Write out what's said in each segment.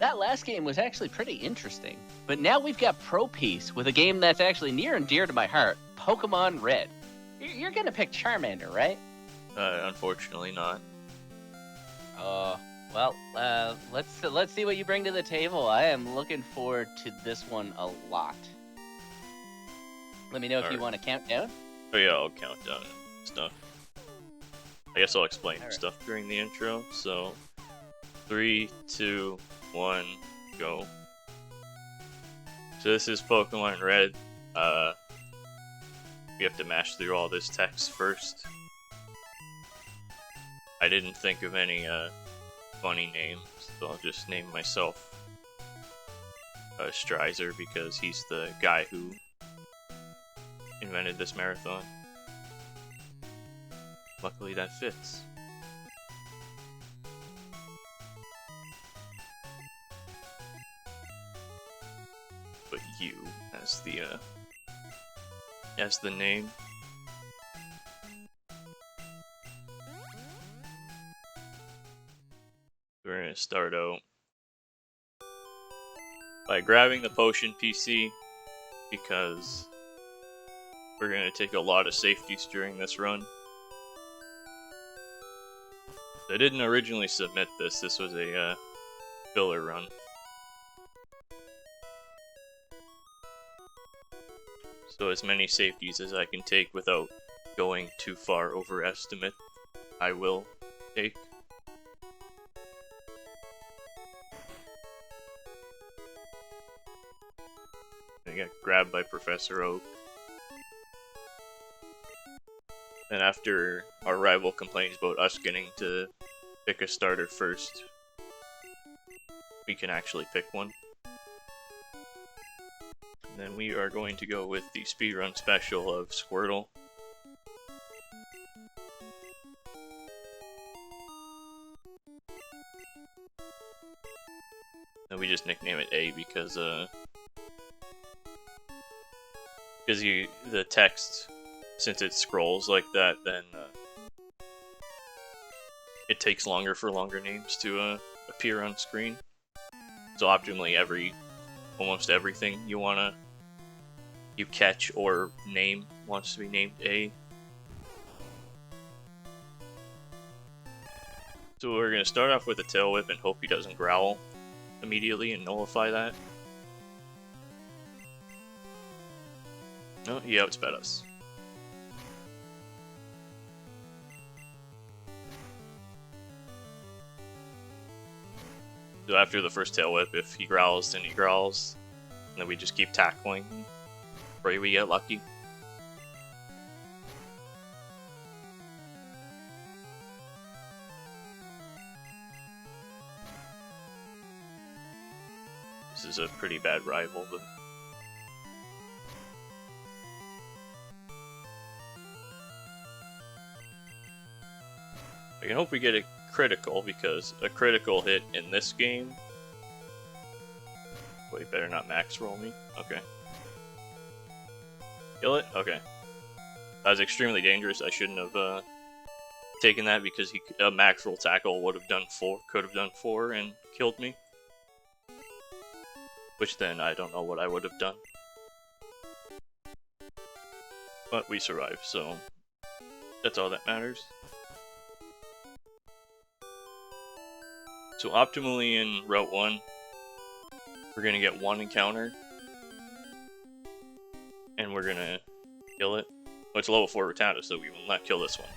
that last game was actually pretty interesting. But now we've got ProPiece with a game that's actually near and dear to my heart, Pokémon Red. You're gonna pick Charmander, right? Unfortunately not. Well, let's see what you bring to the table. I am looking forward to this one a lot. Let me know if you want to count down. Oh yeah, I'll count down and stuff. I guess I'll explain stuff during the intro. So, 3, 2, 1, go. So this is Pokemon Red. We have to mash through all this text first. I didn't think of any funny names, so I'll just name myself Strizer because he's the guy who invented this marathon. Luckily that fits. But you as the name. We're gonna start out by grabbing the potion PC because we're gonna take a lot of safeties during this run. I didn't originally submit this. This was a filler run. So as many safeties as I can take without going too far over estimate, I will take. I got grabbed by Professor Oak. And after our rival complains about us getting to pick a starter first, we can actually pick one. And then we are going to go with the speedrun special of Squirtle. And we just nickname it A because the text, since it scrolls like that, then it takes longer for longer names to appear on screen. So optimally, almost everything you catch or name wants to be named A. So we're gonna start off with a Tail Whip and hope he doesn't growl immediately and nullify that. No, he outsped us. So after the first Tail Whip, if he growls, then he growls. And then we just keep tackling. Pray we get lucky. This is a pretty bad rival, but I can hope we get a critical, because a critical hit in this game... Wait, better not max roll me. Okay. Kill it? Okay. That was extremely dangerous. I shouldn't have taken that because a max roll tackle would have done 4, could have done 4 and killed me. Which then I don't know what I would have done. But we survived, so that's all that matters. So optimally in Route 1, we're gonna get 1 encounter. And we're gonna kill it. Well, it's a level 4 Rattata, so we will not kill this one.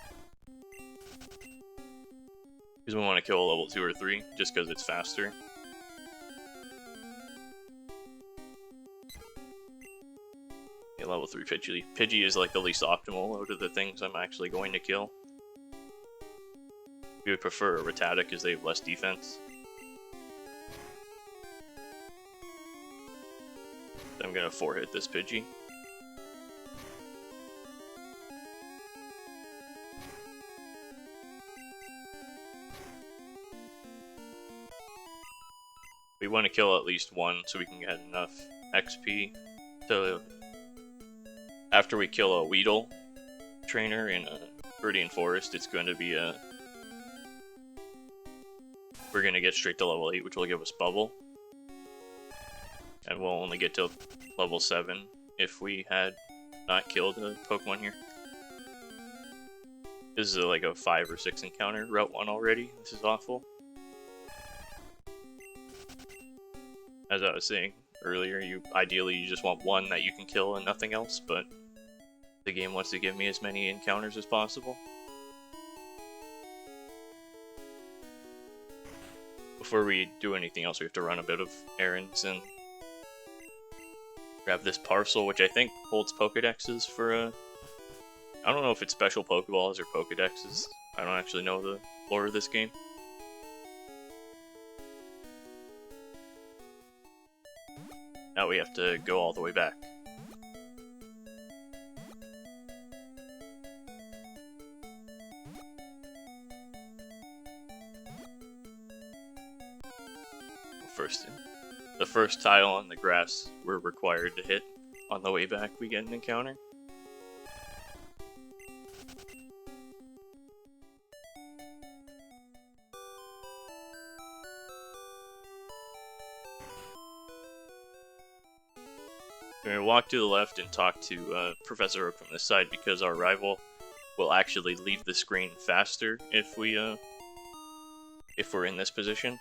Because we want to kill a level 2 or 3, just because it's faster. Yeah, level 3 Pidgey. Pidgey is like the least optimal out of the things I'm actually going to kill. We would prefer a Rattata because they have less defense. I'm gonna 4-hit this Pidgey. We want to kill at least 1 so we can get enough XP. So after we kill a Weedle trainer in a Viridian Forest, it's going to be we're going to get straight to level 8, which will give us Bubble. And we'll only get to level 7 if we had not killed a Pokemon here. This is like a 5 or 6 encounter Route 1 already. This is awful. As I was saying earlier, ideally you just want one that you can kill and nothing else, but the game wants to give me as many encounters as possible. Before we do anything else, we have to run a bit of errands and grab this parcel, which I think holds Pokedexes for I don't know if it's special Pokeballs or Pokedexes. I don't actually know the lore of this game. Now we have to go all the way back. The first tile on the grass we're required to hit. On the way back we get an encounter. We're going to walk to the left and talk to Professor Oak from this side, because our rival will actually leave the screen faster if we're in this position.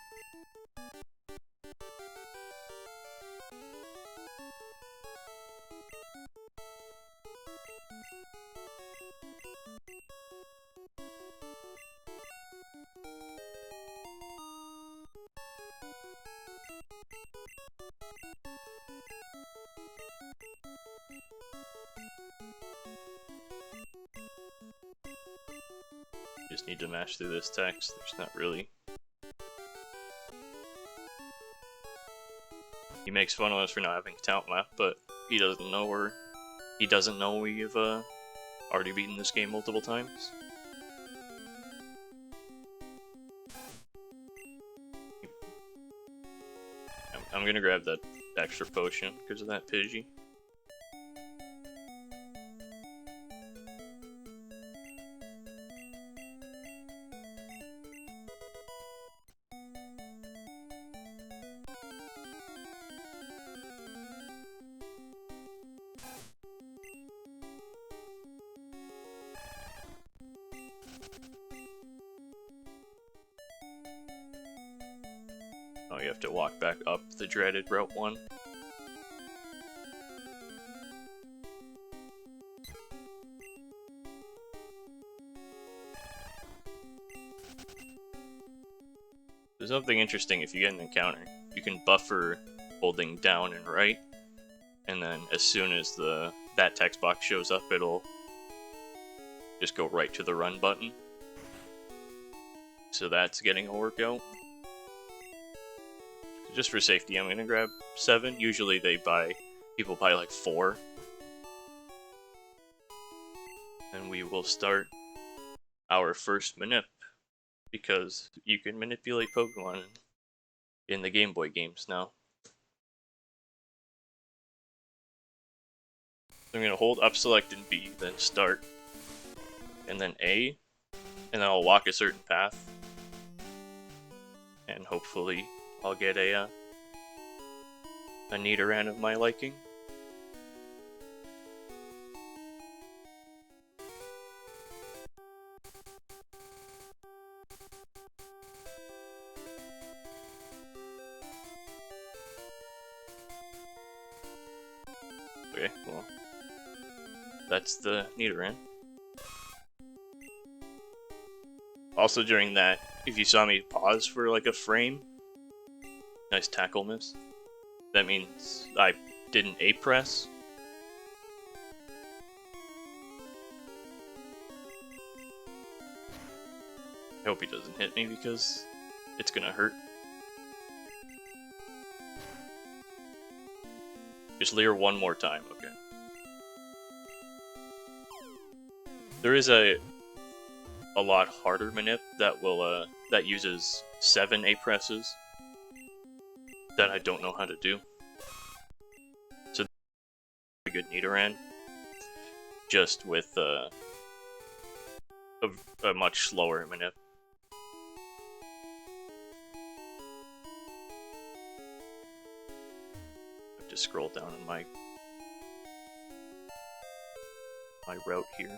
Just need to mash through this text. There's not really. He makes fun of us for not having a talent map, but he doesn't know we've already beaten this game multiple times. I'm gonna grab that extra potion because of that Pidgey. Oh, you have to walk back up the dreaded Route 1. There's something interesting if you get an encounter. You can buffer holding down and right, and then as soon as that text box shows up, it'll just go right to the run button. So that's getting a workout. Just for safety, I'm gonna grab 7. Usually people buy like 4. And we will start our first manip, because you can manipulate Pokemon in the Game Boy games now. So I'm gonna hold up select and B, then start, and then A, and then I'll walk a certain path, and hopefully I'll get a Nidoran of my liking. Okay, well, that's the Nidoran. Also during that, if you saw me pause for like a frame, nice tackle miss. That means I didn't A press. I hope he doesn't hit me because it's gonna hurt. Just Leer one more time, okay. There is a lot harder manip that will that uses 7 A presses that I don't know how to do. So a good Nidoran, just with a much slower manip. have to scroll down on my route here.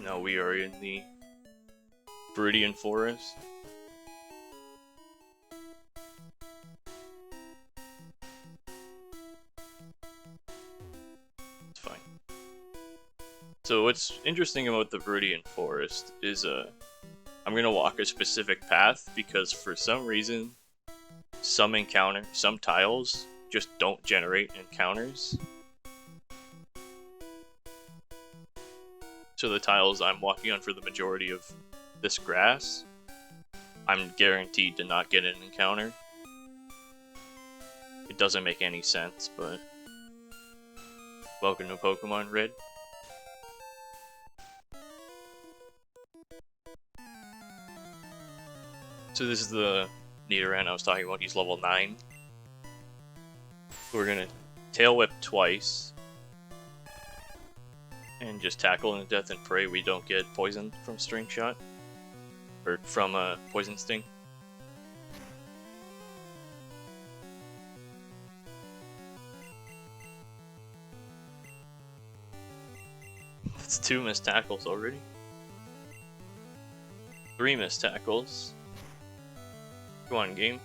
Now we are in the Viridian Forest. It's fine. So what's interesting about the Viridian Forest is I'm gonna walk a specific path because for some reason some tiles just don't generate encounters. So the tiles I'm walking on for the majority of this grass, I'm guaranteed to not get an encounter. It doesn't make any sense, but welcome to Pokemon Red. So this is the Nidoran I was talking about. He's level 9. We're gonna Tail Whip twice and just tackle into death and pray we don't get poisoned from String Shot or from a Poison Sting. That's 2 missed tackles already. 3 missed tackles. Go on, game.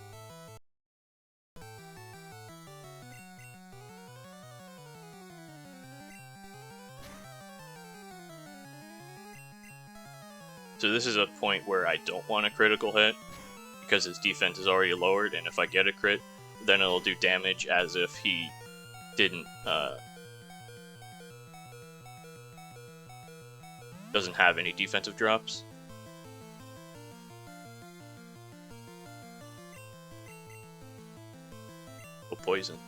So this is a point where I don't want a critical hit because his defense is already lowered, and if I get a crit, then it'll do damage as if he didn't doesn't have any defensive drops. Oh, poison.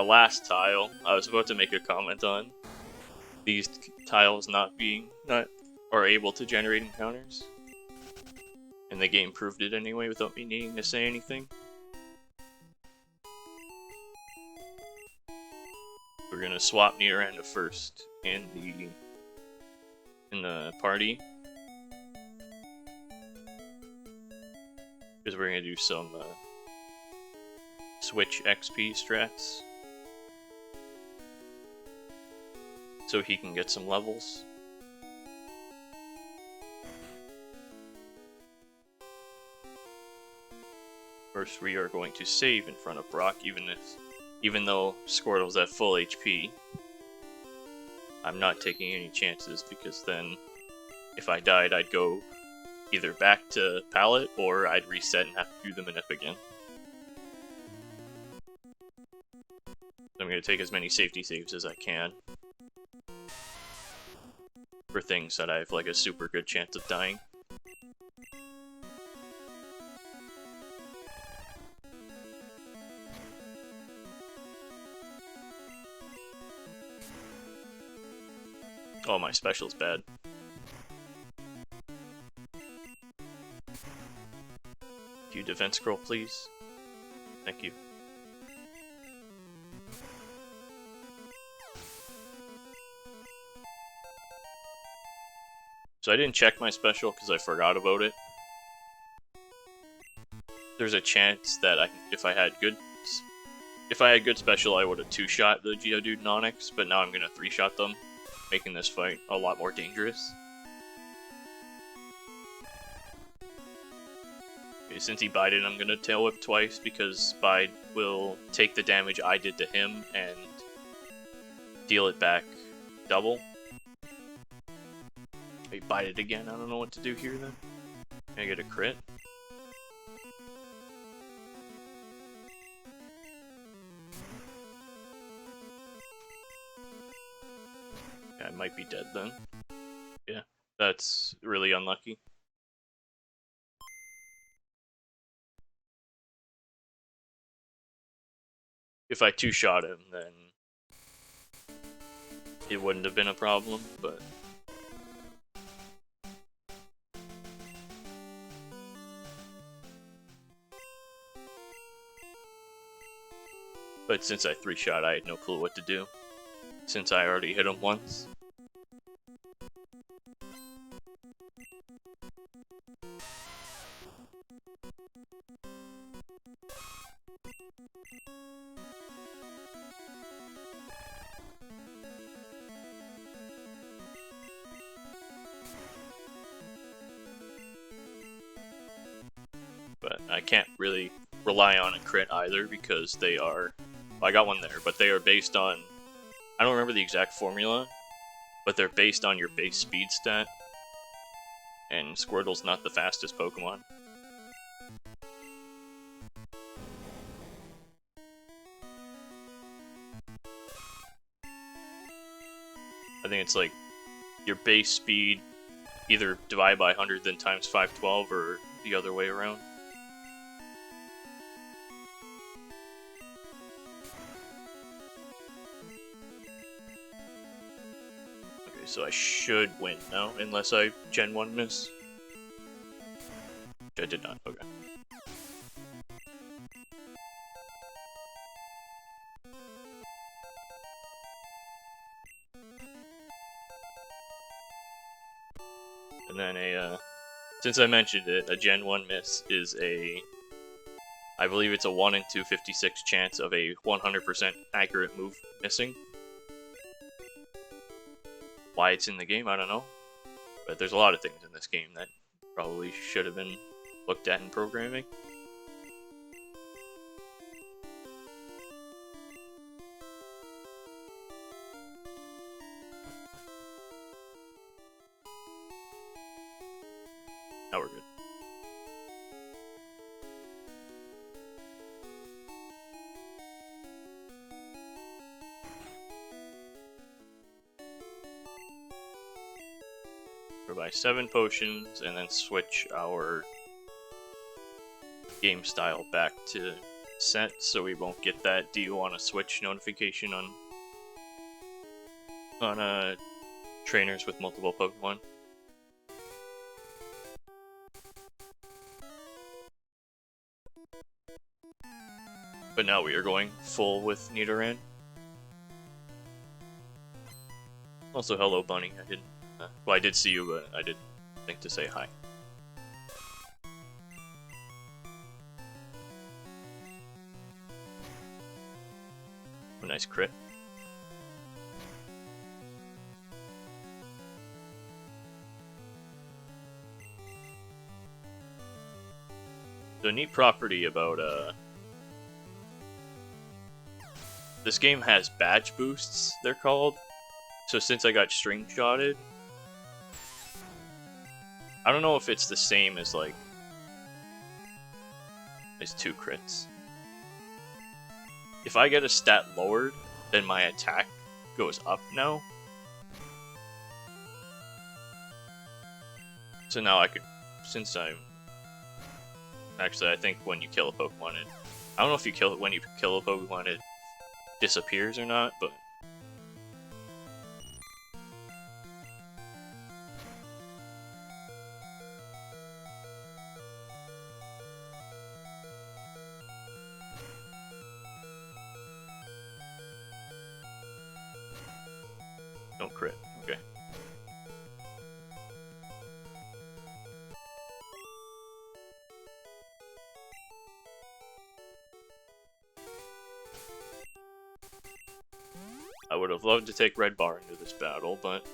Last tile, I was about to make a comment on these tiles not are able to generate encounters, and the game proved it anyway without me needing to say anything. We're gonna swap Nidoran to first in the party because we're gonna do some switch XP strats so he can get some levels. First, we are going to save in front of Brock, even though Squirtle's at full HP. I'm not taking any chances because then, if I died, I'd go either back to Pallet or I'd reset and have to do the Manip again. I'm going to take as many safety saves as I can for things that I have like a super good chance of dying. Oh, my special's bad. Can you defense scroll, please? Thank you. So I didn't check my special because I forgot about it. There's a chance that if I had good special, I would have 2-shot the Geodude and Onix, but now I'm gonna 3-shot them, making this fight a lot more dangerous. Okay, since he bided, I'm gonna Tail Whip twice because Bide will take the damage I did to him and deal it back double. He bided again. I don't know what to do here then. Can I get a crit? Yeah, I might be dead then. Yeah, that's really unlucky. if I two-shot him, then it wouldn't have been a problem, but... But since I three-shot, I had no clue what to do, since I already hit him once. But I can't really rely on a crit either because they are... Well, I got one there, but they are based on... I don't remember the exact formula, but they're based on your base speed stat. And Squirtle's not the fastest Pokemon. I think it's like your base speed either divide by 100 then times 512 or the other way around. Okay, so I should win now, unless I Gen 1 miss. Which I did not, okay. And then since I mentioned it, a Gen 1 miss is I believe it's a 1 in 256 chance of a 100% accurate move missing. Why it's in the game, I don't know. But there's a lot of things in this game that probably should have been looked at in programming. Now we're good. We're by 7 potions and then switch our game style back to set so we won't get that "do you want to switch" notification on trainers with multiple Pokemon. But now we are going full with Nidoran. Also, hello, Bunny. I didn't. Well, I did see you, but I didn't think to say hi. A nice crit. The neat property about this game has badge boosts, they're called. So since I got string shotted, I don't know if it's the same as like as 2 crits. If I get a stat lowered, then my attack goes up now. So now I could, since I'm actually, I think when you kill a Pokemon, I don't know if when you kill a Pokemon it disappears or not, but don't crit. Okay. I would have loved to take Red Bar into this battle, but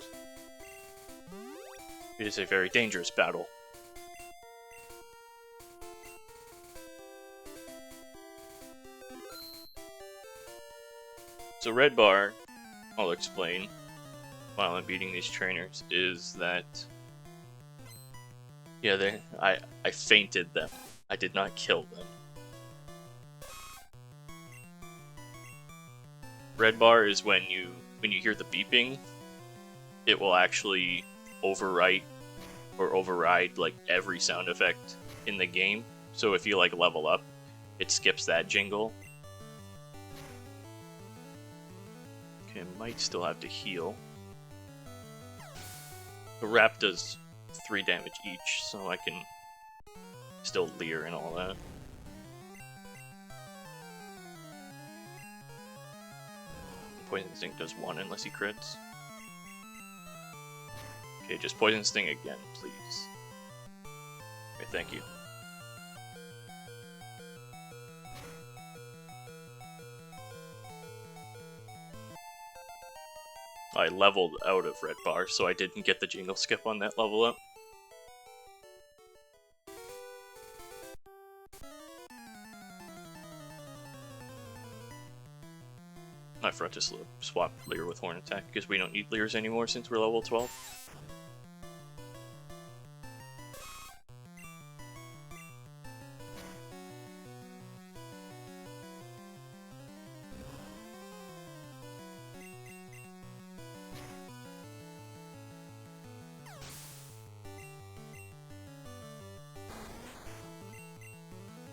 it is a very dangerous battle. So Red Bar, I'll explain while I'm beating these trainers, is that yeah, I fainted them. I did not kill them. Red bar is when you hear the beeping, it will actually overwrite or override like every sound effect in the game. So if you like level up, it skips that jingle. Okay, might still have to heal. The wrap does 3 damage each, so I can still leer and all that. Poison Sting does 1 unless he crits. Okay, just Poison Sting again, please. Okay, thank you. I leveled out of Red Bar, so I didn't get the jingle skip on that level up. I forgot to swap Leer with Horn Attack, because we don't need Leers anymore since we're level 12.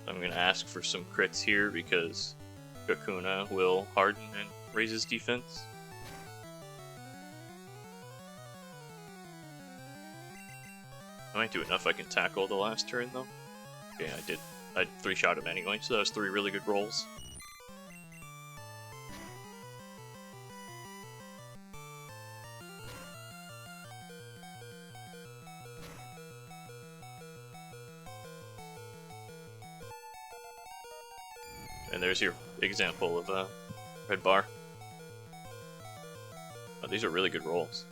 I'm gonna ask for some crits here because Kakuna will harden and raise his defense. I might do enough I can tackle the last turn though. Okay, I did. I 3-shot him anyway, so that was 3 really good rolls. And there's your example of a Red Bar. Oh, these are really good rolls.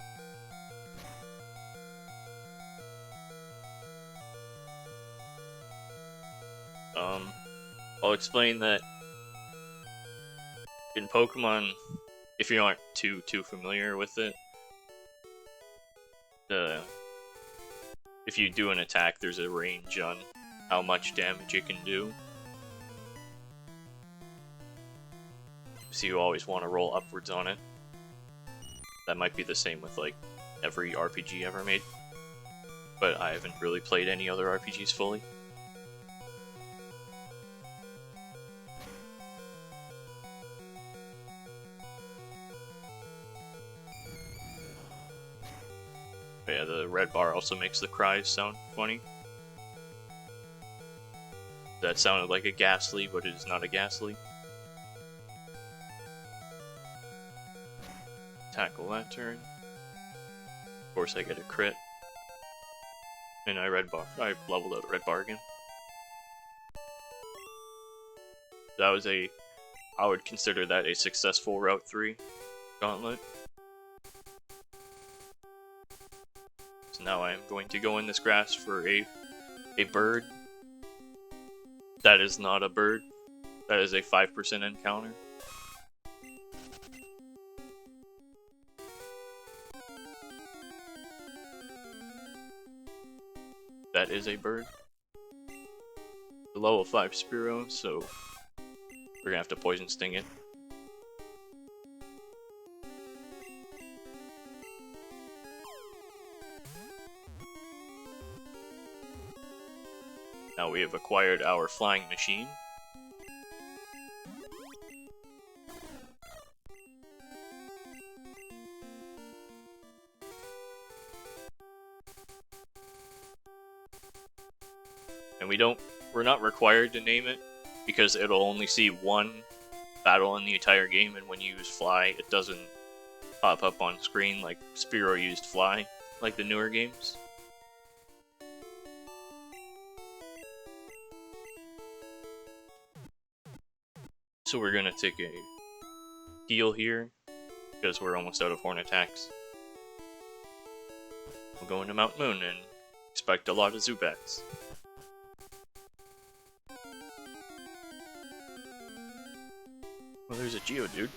I'll explain that in Pokemon, if you aren't too familiar with it, if you do an attack, there's a range on how much damage it can do. So you always want to roll upwards on it. That might be the same with like every RPG ever made, but I haven't really played any other RPGs fully. But yeah, the Red Bar also makes the cries sound funny. That sounded like a Ghastly, but it is not a Ghastly. Tackle that turn. Of course I get a crit. And I leveled out a Red Bar again. That was I would consider that a successful Route 3 gauntlet. So now I am going to go in this grass for a bird. That is not a bird. That is a 5% encounter. That is a bird. The level 5 Spearow, so we're gonna have to Poison Sting it. Now we have acquired our Flying Machine. And we're not required to name it, because it'll only see one battle in the entire game, and when you use Fly, it doesn't pop up on screen like Spearow used Fly, like the newer games. So we're gonna take a heal here, because we're almost out of Horn Attacks. We'll go into Mount Moon and expect a lot of Zubats. Well, there's a Geodude.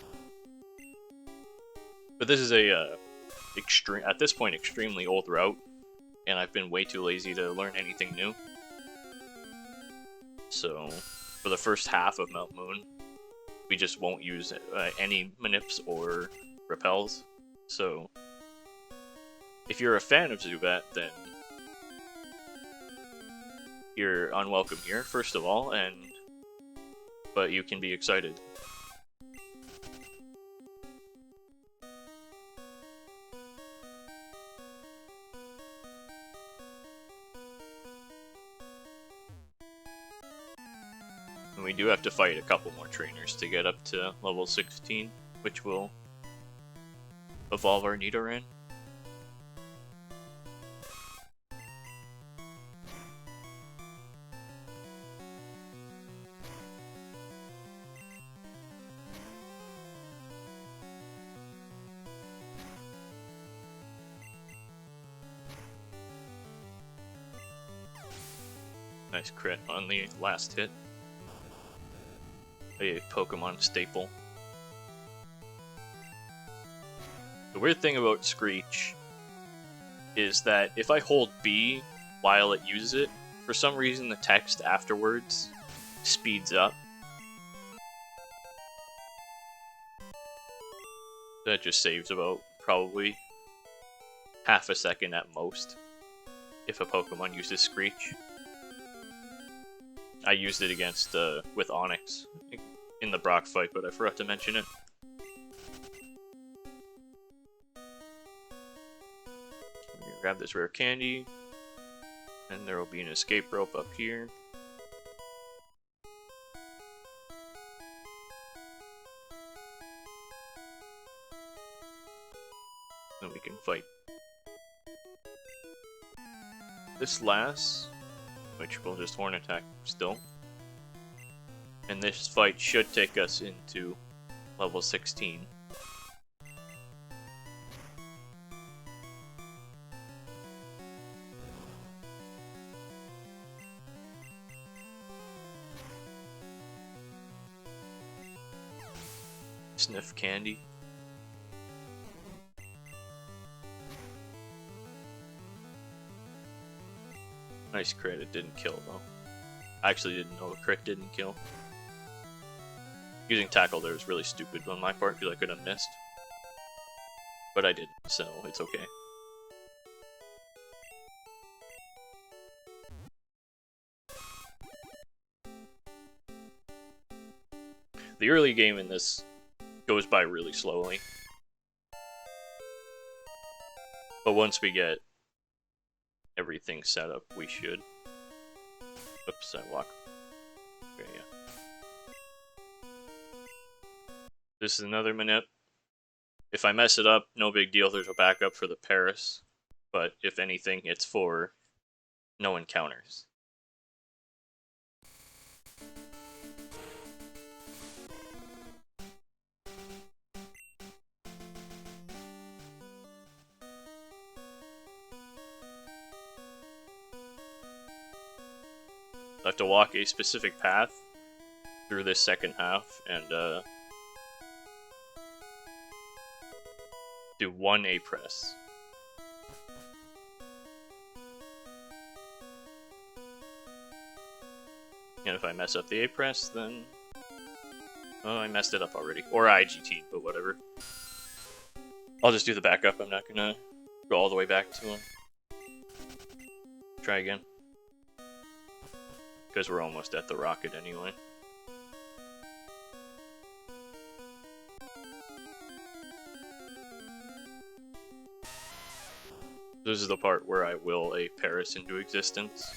But this is a at this point, extremely old route, and I've been way too lazy to learn anything new. So, for the first half of Mount Moon, we just won't use any Manips or Repels. So, if you're a fan of Zubat, then you're unwelcome here, first of all, but you can be excited. And we do have to fight a couple more trainers to get up to level 16, which will evolve our Nidoran. Nice crit on the last hit. A Pokemon staple. The weird thing about Screech is that if I hold B while it uses it, for some reason the text afterwards speeds up. That just saves about probably half a second at most if a Pokemon uses Screech. I used it against with Onyx in the Brock fight, but I forgot to mention it. I'm gonna grab this rare candy, and there will be an escape rope up here. Then we can fight this last, which will just horn attack still. And this fight should take us into level 16. Sniff candy. Nice crit, it didn't kill though. I actually didn't know a crit didn't kill. Using tackle there was really stupid on my part because I could have missed. But I didn't, so it's okay. The early game in this goes by really slowly. But once we get everything set up, we should. Oops, I walk. Okay, yeah. This is another manip. If I mess it up, no big deal, there's a backup for the Paris. But if anything, it's for no encounters. I have to walk a specific path through this second half and do one A press. And if I mess up the A press, then oh, I messed it up already. Or IGT, but whatever. I'll just do the backup. I'm not gonna go all the way back to him. Try again. Because we're almost at the rocket anyway. This is the part where I will a Paris into existence.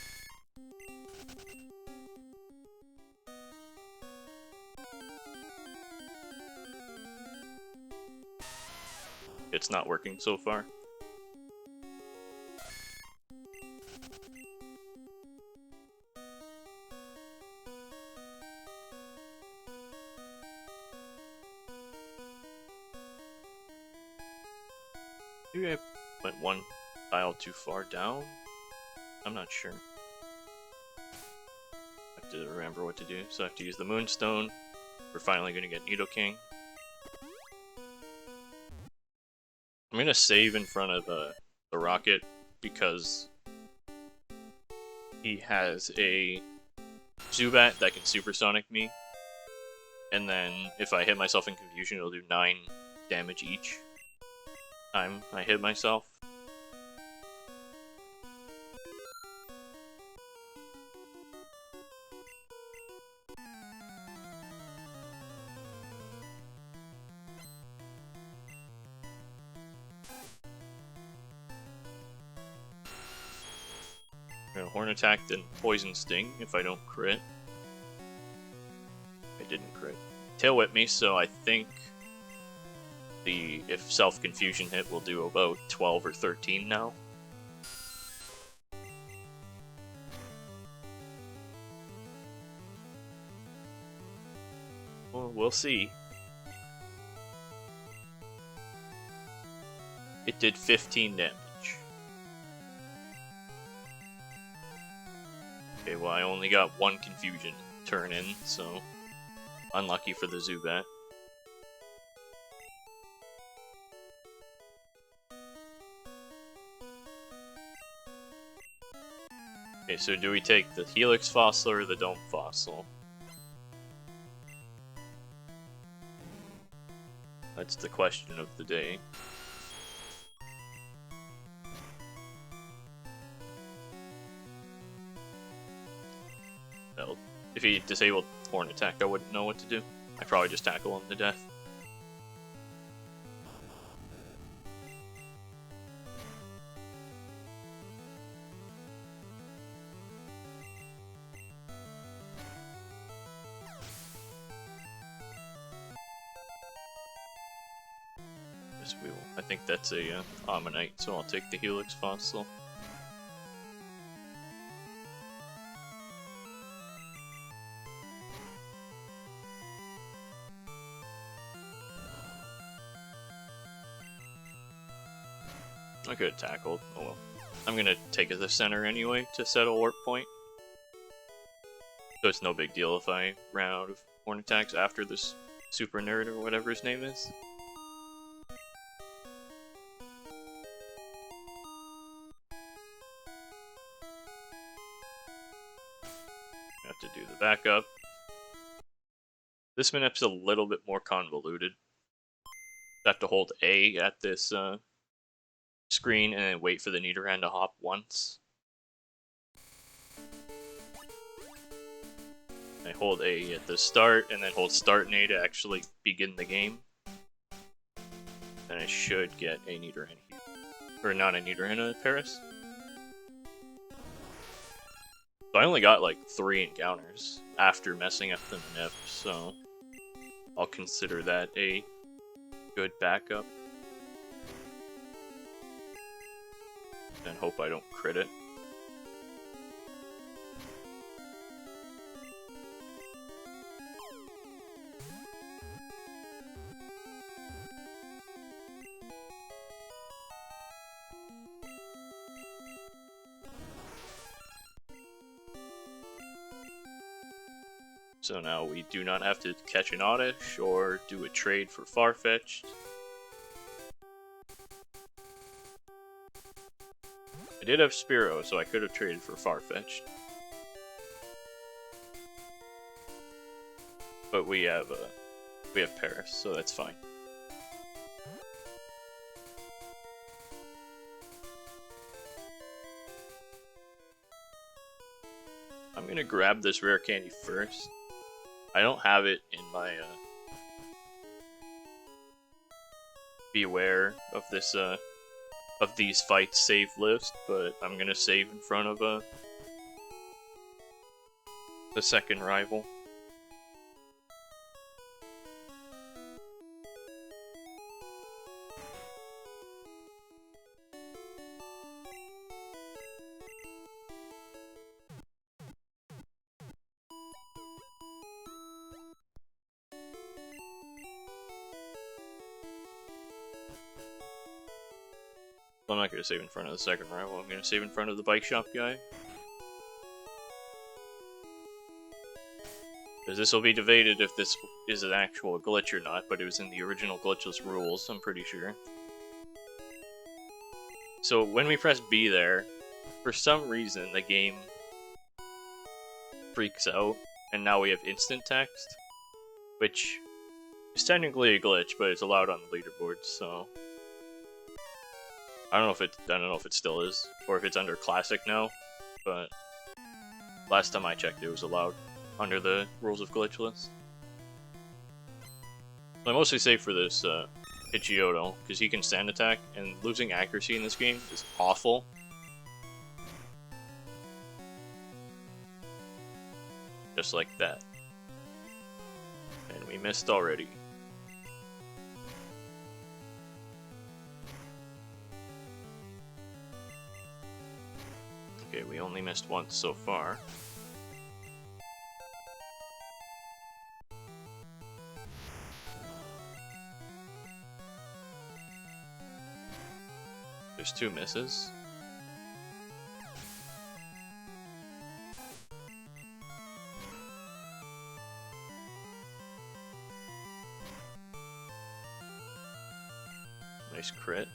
It's not working so far. Maybe I went one tile too far down? I'm not sure. I have to remember what to do, so I have to use the Moonstone. We're finally going to get Nidoking. I'm going to save in front of the rocket because he has a Zubat that can Supersonic me. And then if I hit myself in confusion, it'll do 9 damage each time I hit myself. Horn attack and poison sting if I don't crit. didn't crit. Tail whip me, so I think if self-confusion hit, we'll do about 12 or 13 now. Well, we'll see. It did 15 damage. Okay, well I only got one confusion turn in, so unlucky for the Zubat. Okay, so do we take the Helix Fossil or the Dome Fossil? That's the question of the day. Well, if he disabled Horn Attack, I wouldn't know what to do. I'd probably just tackle him to death. Yes, we will. I think that's a Ammonite, so I'll take the Helix Fossil. I could have tackled. Oh well. I'm gonna take it to the center anyway to set a warp point. So it's no big deal if I ran out of Horn Attacks after this Super Nerd or whatever his name is. I have to do the backup. This minup's a little bit more convoluted. I have to hold A at this screen and then wait for the Nidoran to hop once. I hold A at the start and then hold Start and A to actually begin the game. And I should get a Nidoran here. Or not a Nidoran, a Paris. So I only got like 3 encounters after messing up the Manip, so I'll consider that a good backup. And hope I don't crit it. So now we do not have to catch an Oddish or do a trade for Farfetch'd. I did have Spearow, so I could have traded for Farfetch'd. But we have Paris, so that's fine. I'm gonna grab this rare candy first. I don't have it in my beware of this of these fights save list, but I'm gonna save in front of the second rival. I'm not going to save in front of the second rival, I'm going to save in front of the bike shop guy. Because this will be debated if this is an actual glitch or not, but it was in the original Glitchless rules, I'm pretty sure. So when we press B there, for some reason the game freaks out, and now we have instant text, which is technically a glitch, but it's allowed on the leaderboard, so... I don't know if it still is, or if it's under Classic now, but last time I checked it was allowed under the rules of Glitchless. I mostly save for this Pidgeotto, because he can stand attack, and losing accuracy in this game is awful. Just like that. we missed already. Okay, we only missed once so far. There's 2 misses. Nice crit.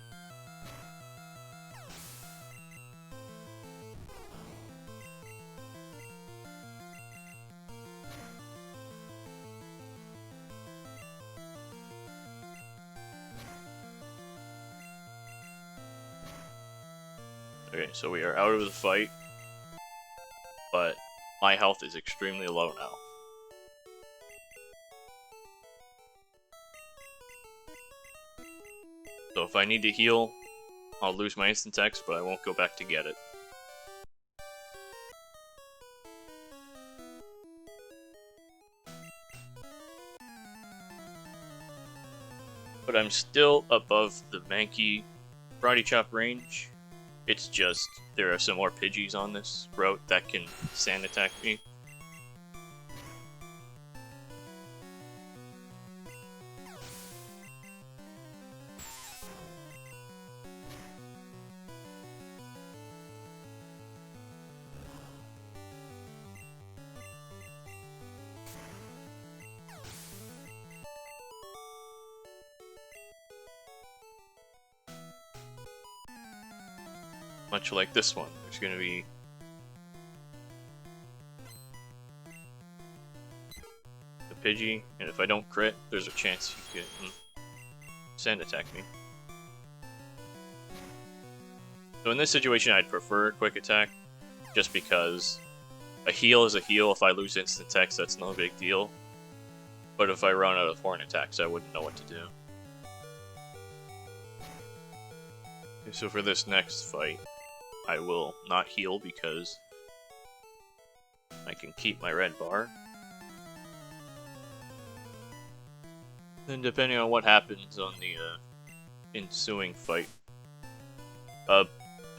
Okay, so we are out of the fight, but my health is extremely low now. So if I need to heal, I'll lose my instant text, but I won't go back to get it. But I'm still above the Mankey Karate Chop range. It's just, there are some more Pidgeys on this route that can sand attack me. Much like this one, there's going to be the Pidgey, and if I don't crit, there's a chance you can sand attack me. So in this situation, I'd prefer quick attack, just because a heal is a heal. If I lose instant text, that's no big deal. But if I run out of horn attacks, I wouldn't know what to do. Okay, so for this next fight, I will not heal because I can keep my red bar. Then depending on what happens on the ensuing fight,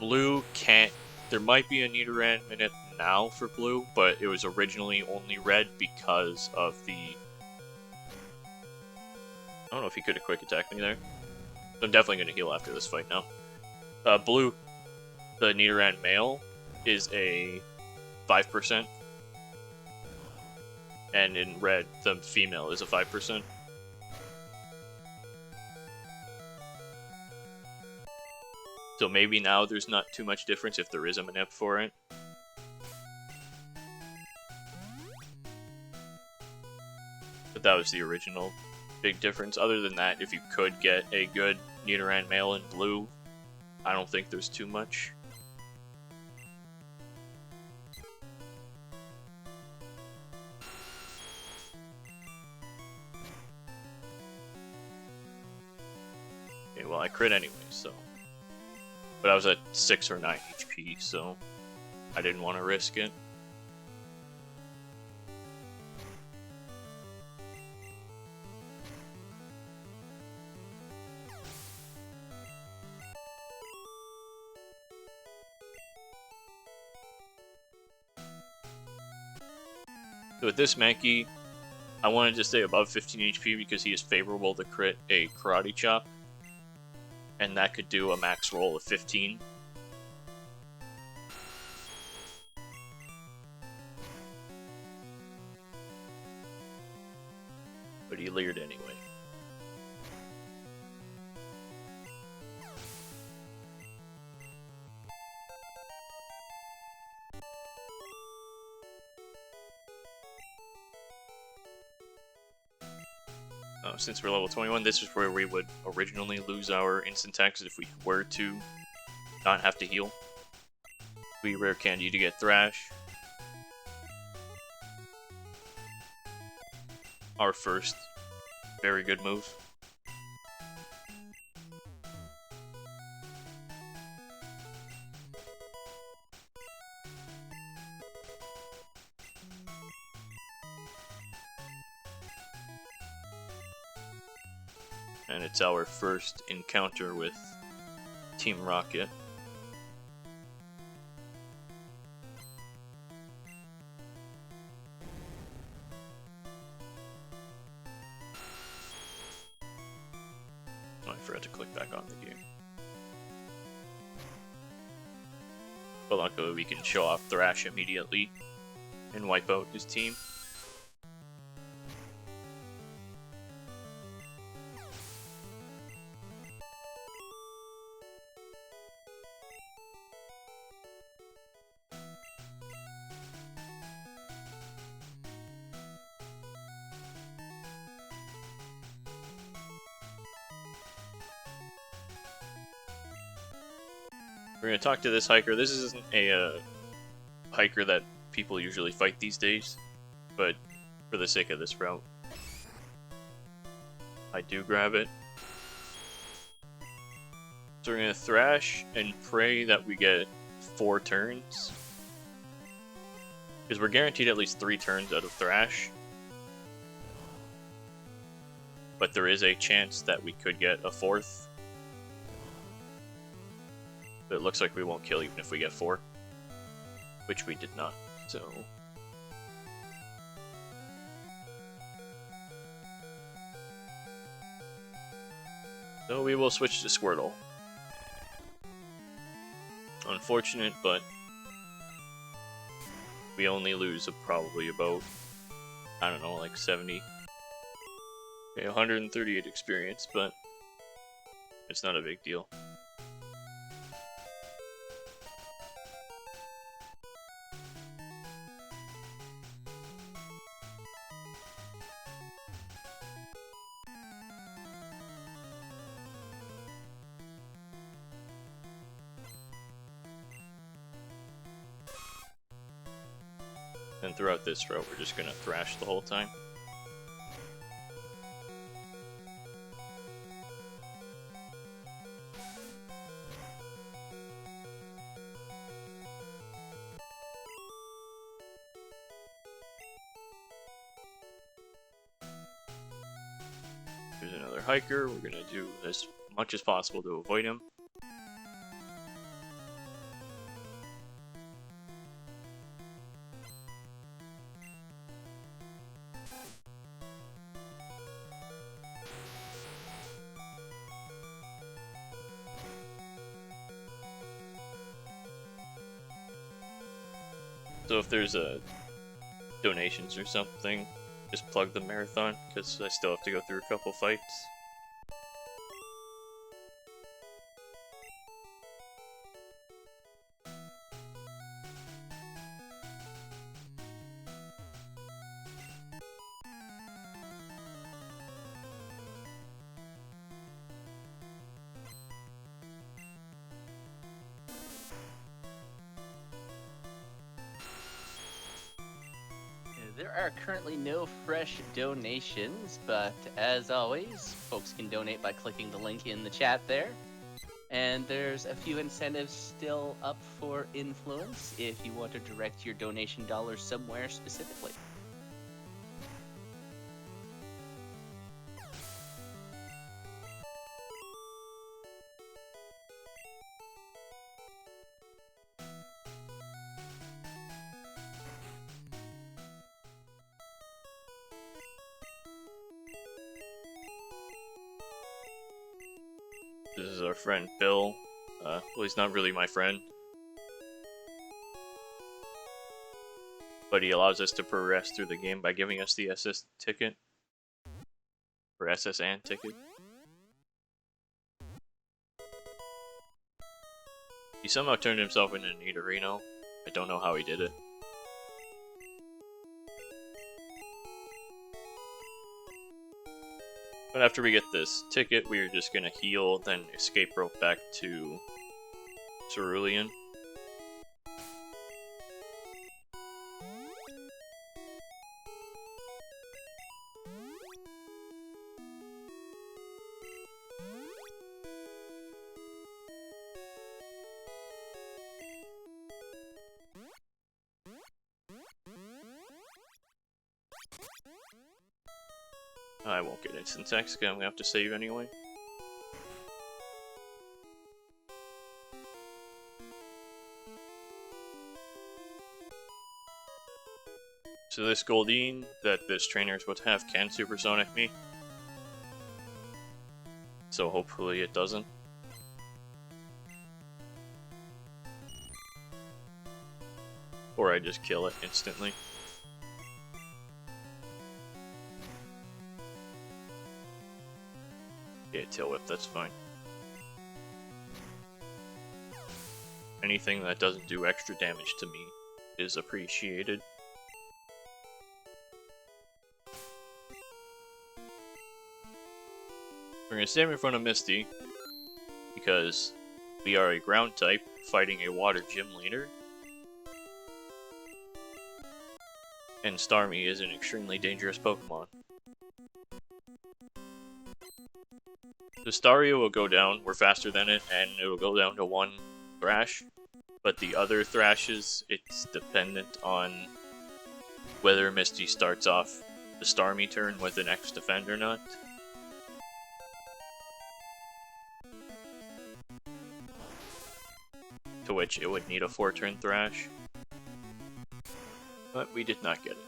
blue can't. There might be a Nidoran minute now for blue, but it was originally only red because of the. I don't know if he could have quick attacked me there. So I'm definitely going to heal after this fight now. Blue, the Nidoran male is a 5%, and in red, the female is a 5%. So maybe now there's not too much difference if there is a manip for it. But that was the original big difference. Other than that, if you could get a good Nidoran male in blue, I don't think there's too much. Okay, well I crit anyway, so. But I was at 6 or 9 HP, so I didn't want to risk it. So with this Mankey, I wanted to stay above 15 HP because he is favorable to crit a Karate Chop. And that could do a max roll of 15. But he leered anyway. Since we're level 21, this is where we would originally lose our instant attacks if we were to not have to heal. We rare candy to get Thrash. Our first very good move. And it's our first encounter with Team Rocket. Oh, I forgot to click back on the game. But luckily we can show off Thrash immediately and wipe out his team. We're going to talk to this hiker. This isn't a hiker that people usually fight these days, but for the sake of this route, I do grab it. So we're going to Thrash and pray that we get 4 turns. Because we're guaranteed at least 3 turns out of Thrash. But there is a chance that we could get a 4th. But it looks like we won't kill even if we get 4. Which we did not, so... So we will switch to Squirtle. Unfortunate, but... we only lose probably about... I don't know, like 70... Okay, 138 experience, but... it's not a big deal. And throughout this route, we're just gonna Thrash the whole time. There's another hiker. We're gonna do as much as possible to avoid him. So if there's donations or something, just plug the marathon, because I still have to go through a couple fights. There are currently no fresh donations, but as always, folks can donate by clicking the link in the chat there. And there's a few incentives still up for influence if you want to direct your donation dollars somewhere specifically. This is our friend Bill. Well, he's not really my friend. But he allows us to progress through the game by giving us the SS ticket. Or SSN ticket. He somehow turned himself into an Nidorino. I don't know how he did it. But after we get this ticket, we are just gonna heal, then escape rope back to Cerulean. I won't get instant text, I'm gonna have to save anyway. So this Goldeen that this trainer is supposed to have can supersonic me. So hopefully it doesn't. Or I just kill it instantly. Yeah, Tail Whip, that's fine. Anything that doesn't do extra damage to me is appreciated. We're gonna stand in front of Misty because we are a ground type fighting a water gym leader. And Starmie is an extremely dangerous Pokemon. The Stario will go down, we're faster than it, and it will go down to 1 Thrash. But the other Thrashes, it's dependent on whether Misty starts off the Starmie turn with an X-Defend or not. To which it would need a 4-turn Thrash. But we did not get it.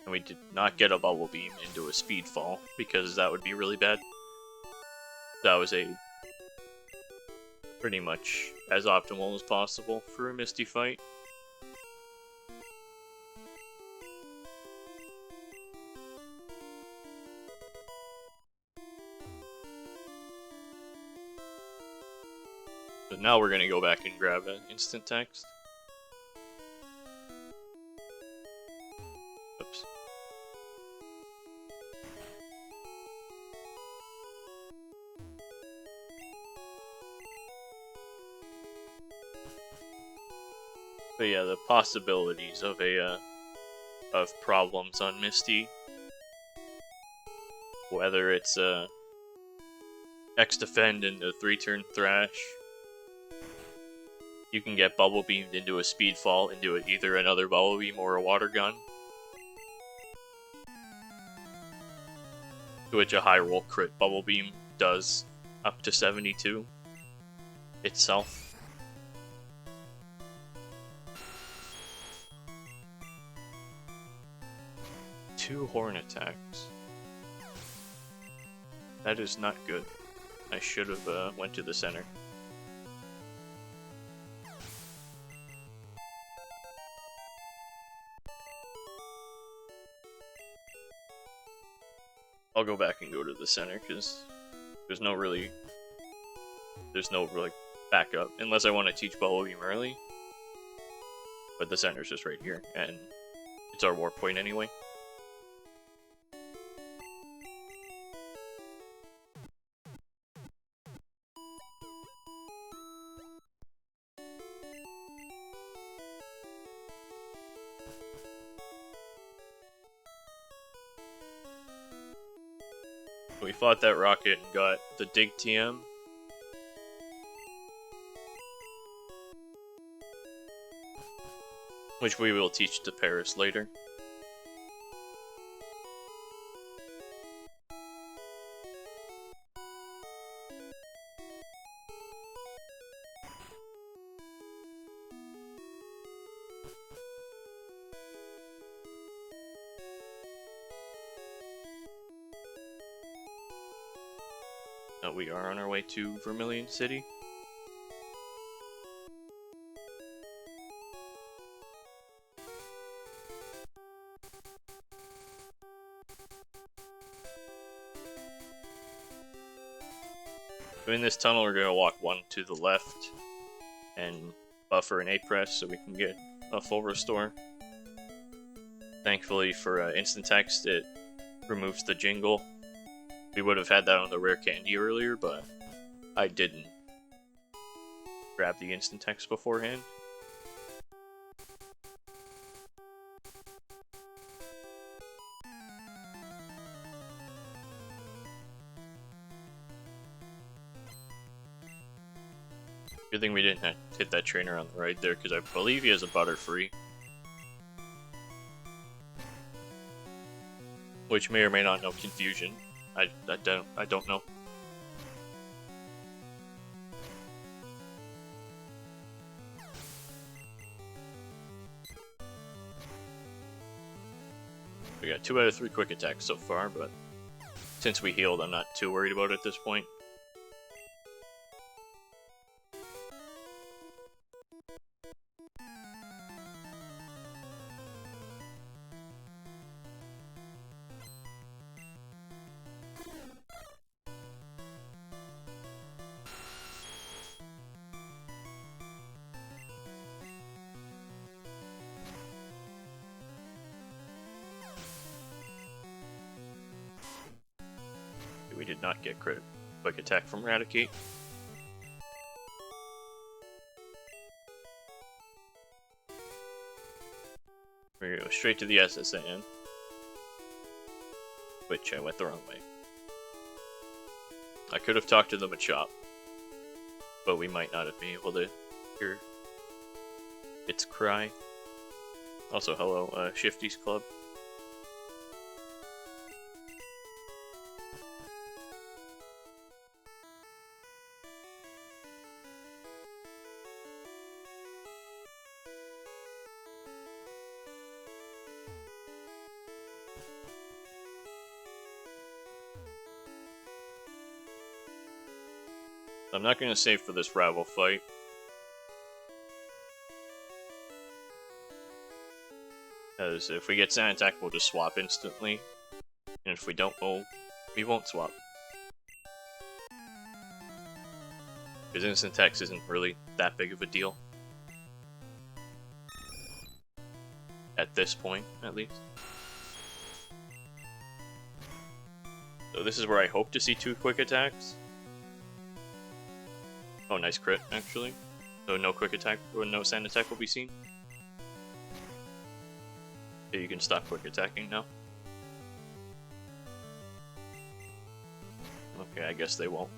And we did not get a Bubble Beam into a Speed Fall, because that would be really bad. That was a pretty much as optimal as possible for a Misty fight. But now we're gonna go back and grab an instant text. Oops. But yeah, the possibilities of of problems on Misty, whether it's X-Defend into a 3-turn Thrash, you can get Bubble Beamed into a Speed Fall into either another Bubble Beam or a Water Gun, to which a high roll crit Bubble Beam does up to 72 itself. Two horn attacks. That is not good. I should have went to the center. I'll go back and go to the center because there's no backup unless I want to teach Bubble Beam early. But the center's just right here, and it's our warp point anyway. We fought that rocket and got the Dig TM. Which we will teach to Paris later. We are on our way to Vermilion City. So in this tunnel, we're going to walk 1 to the left and buffer an A-Press so we can get a full restore. Thankfully for instant text, it removes the jingle. We would have had that on the rare candy earlier, but I didn't grab the instant text beforehand. Good thing we didn't hit that trainer on the right there, because I believe he has a Butterfree. Which may or may not know Confusion. I don't know. We got 2 out of 3 quick attacks so far, but since we healed, I'm not too worried about it at this point. We did not get crit quick attack from Raticate. We're gonna go straight to the SSN, which I went the wrong way. I could have talked to them at shop, but we might not have been able to hear its cry. Also, hello, Shifty's Club. I'm not going to save for this rival fight. As if we get Sand Attack, we'll just swap instantly. And if we don't, we won't swap. Because Instant Text isn't really that big of a deal. At this point, at least. So this is where I hope to see 2 quick attacks. Oh, nice crit, actually. So no quick attack, or no Sand Attack will be seen. So you can stop quick attacking now. Okay, I guess they won't.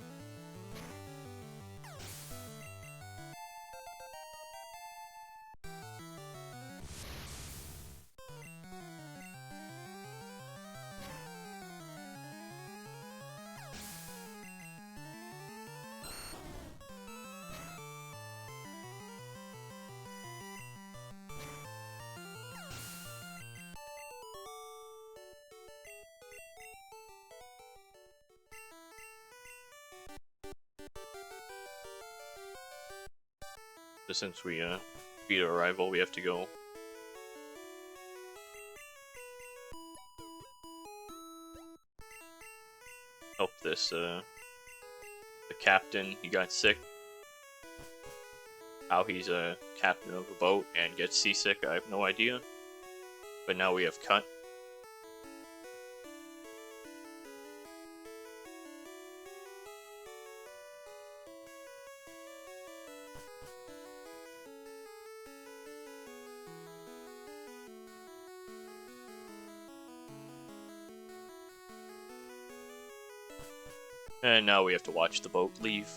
So since we beat our rival, we have to go help this the captain. He got sick. How he's a captain of a boat and gets seasick, I have no idea. But now we have Cut. And now we have to watch the boat leave.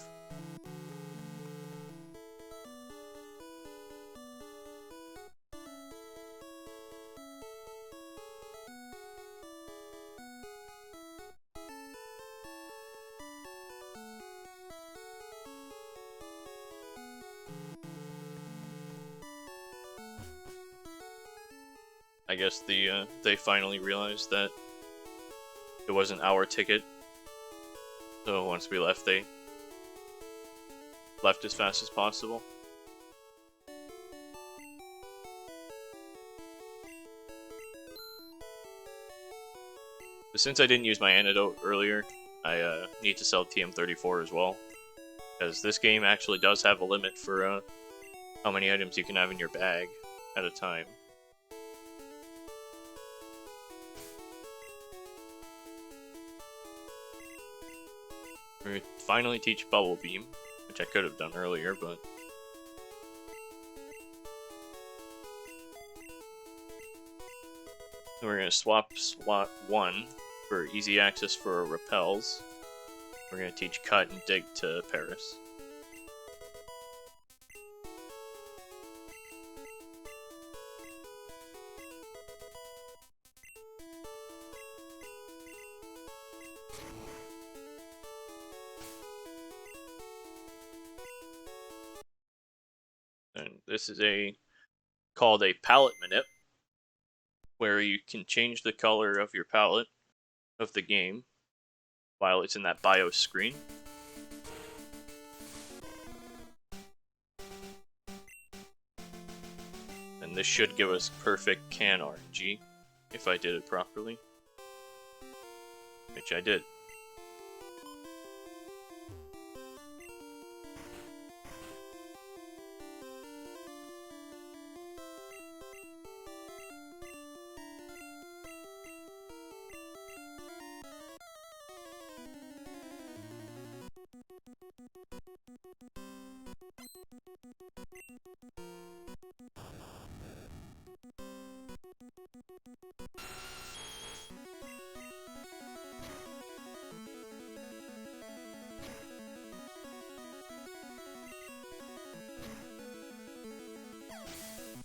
I guess they finally realized that it wasn't our ticket. So once we left, they left as fast as possible. But since I didn't use my antidote earlier, I need to sell TM34 as well. Because this game actually does have a limit for how many items you can have in your bag at a time. We're going to finally teach Bubble Beam, which I could have done earlier, but... We're going to swap slot 1 for easy access for repels. We're going to teach Cut and Dig to Paris. And this is called a palette manip. where you can change the color of your palette of the game while it's in that BIOS screen. And this should give us perfect can RNG if I did it properly, which I did.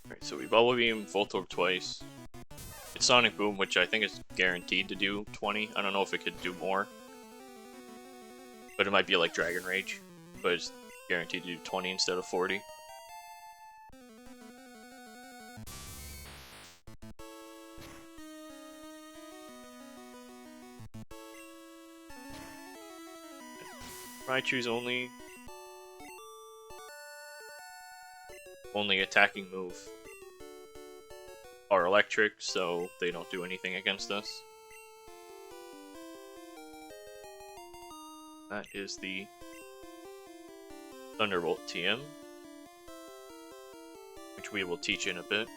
Alright, so we Bubble Beam, Voltorb twice. It's Sonic Boom, which I think is guaranteed to do 20. I don't know if it could do more. But it might be like Dragon Rage. But it's guaranteed to do 20 instead of 40. Raichu's only attacking move are electric, so they don't do anything against us. That is the Thunderbolt TM, which we will teach in a bit.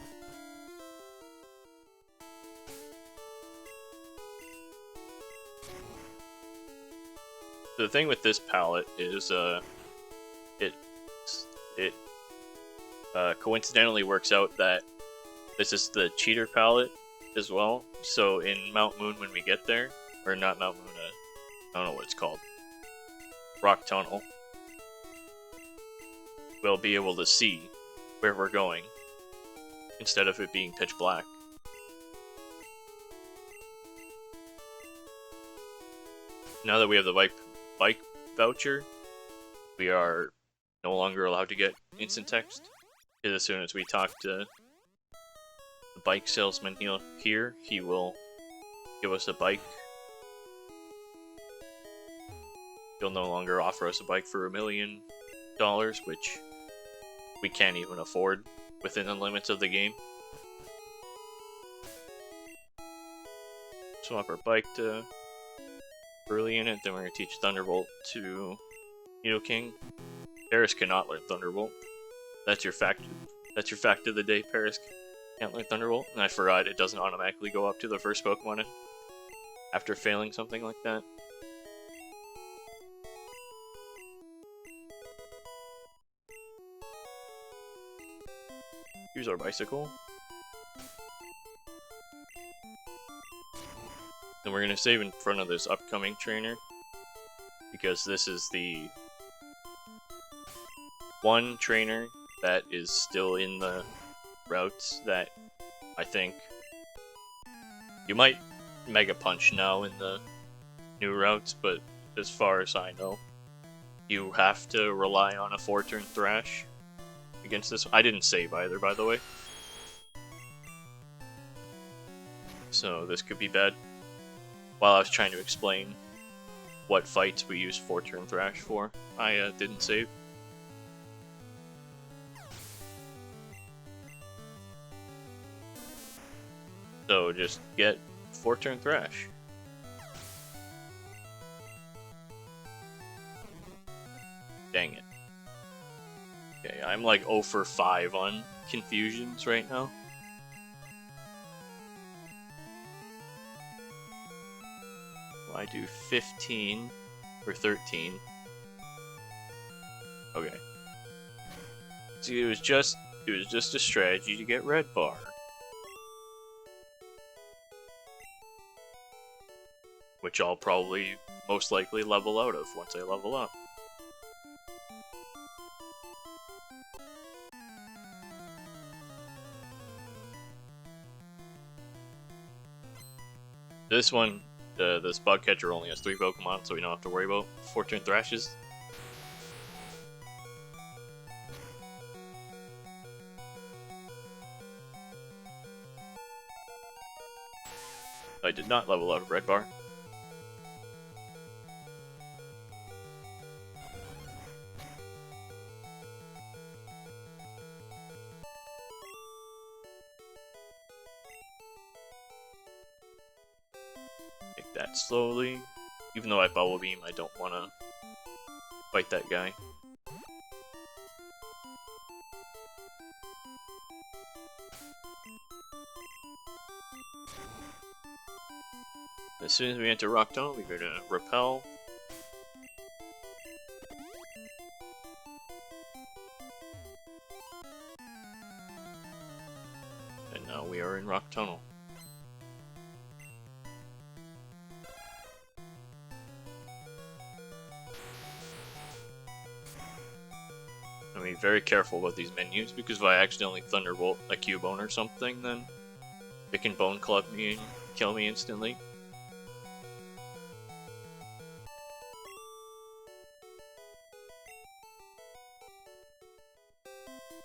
The thing with this palette is it coincidentally works out that this is the cheater palette as well. So in Mount Moon when we get there, or not Mount Moon, I don't know what it's called, Rock Tunnel, we'll be able to see where we're going instead of it being pitch black. Now that we have the bike voucher, we are no longer allowed to get instant text. As soon as we talk to the bike salesman here, he will give us a bike. He'll no longer offer us a bike for $1 million, which we can't even afford within the limits of the game. Swap our bike to early in it, then we're going to teach Thunderbolt to Nidoking. Paris cannot learn Thunderbolt. That's your fact of the day. Paris can't learn Thunderbolt. And I forgot it doesn't automatically go up to the first Pokemon after failing something like that. Here's our bicycle. And we're going to save in front of this upcoming trainer, because this is the one trainer that is still in the routes that I think you might Mega Punch now in the new routes, but as far as I know, you have to rely on a 4-turn Thrash against this. I didn't save either, by the way, so this could be bad. While I was trying to explain what fights we use 4-turn Thrash for, I didn't save. So just get 4-turn Thrash. Dang it. Okay, I'm like 0 for 5 on confusions right now. I do 15 or 13. Okay. See, it was just a strategy to get red bar. Which I'll probably most likely level out of once I level up. This one, the Spot Catcher only has 3 Pokemon, so we don't have to worry about 4-turn Thrashes. I did not level out of red bar. Take that slowly. Even though I bubble beam, I don't want to fight that guy. As soon as we enter Rock Tunnel, we're gonna repel. And now we are in Rock Tunnel. I mean, very careful about these menus, because if I accidentally Thunderbolt a Cubone or something, then it can Bone Club me and kill me instantly.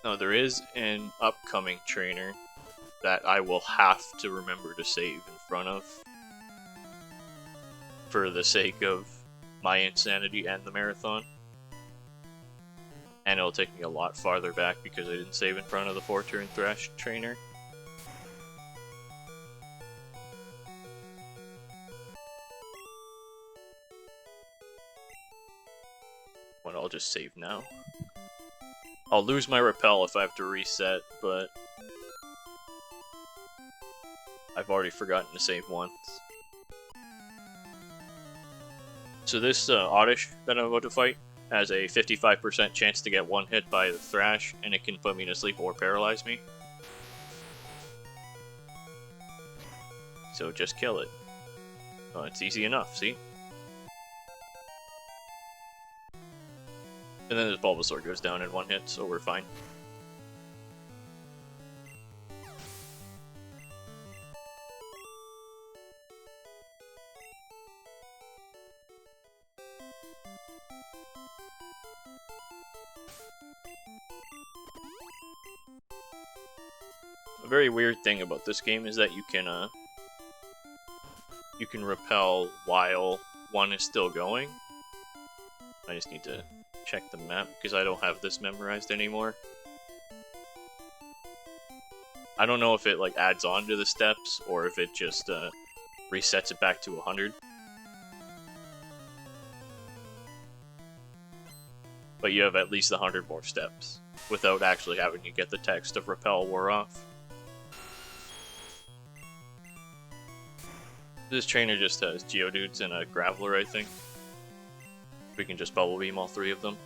No, there is an upcoming trainer that I will have to remember to save in front of for the sake of my insanity and the marathon. And it'll take me a lot farther back because I didn't save in front of the 4-turn Thrash trainer. But I'll just save now. I'll lose my repel if I have to reset, but I've already forgotten to save once. So this Oddish that I'm about to fight has a 55% chance to get one hit by the Thrash, and it can put me to sleep or paralyze me. So just kill it. Oh, it's easy enough, see? And then this Bulbasaur goes down in one hit, so we're fine. A very weird thing about this game is that you can repel while one is still going. I just need to check the map because I don't have this memorized anymore. I don't know if it like adds on to the steps or if it just resets it back to 100. But you have at least 100 more steps without actually having to get the text of repel wore off. This trainer just has Geodudes and a Graveler, I think. We can just Bubble Beam all three of them.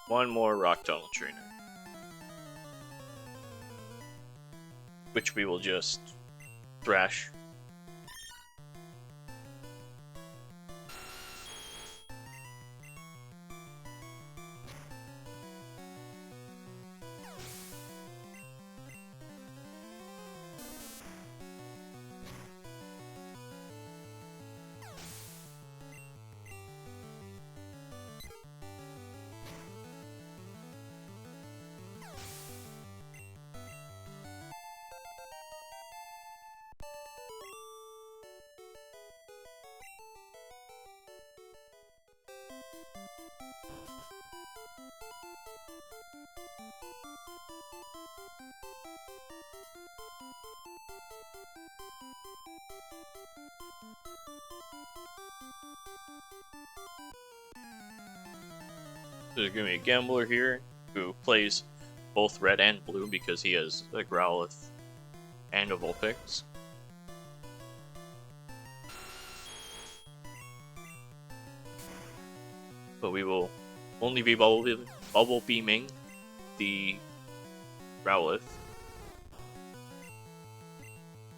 One more Rock Tunnel trainer. Which we will just thrash. There's going to be a Gambler here who plays both red and blue because he has a Growlithe and a Vulpix. But we will only be bubble beaming the Growlithe.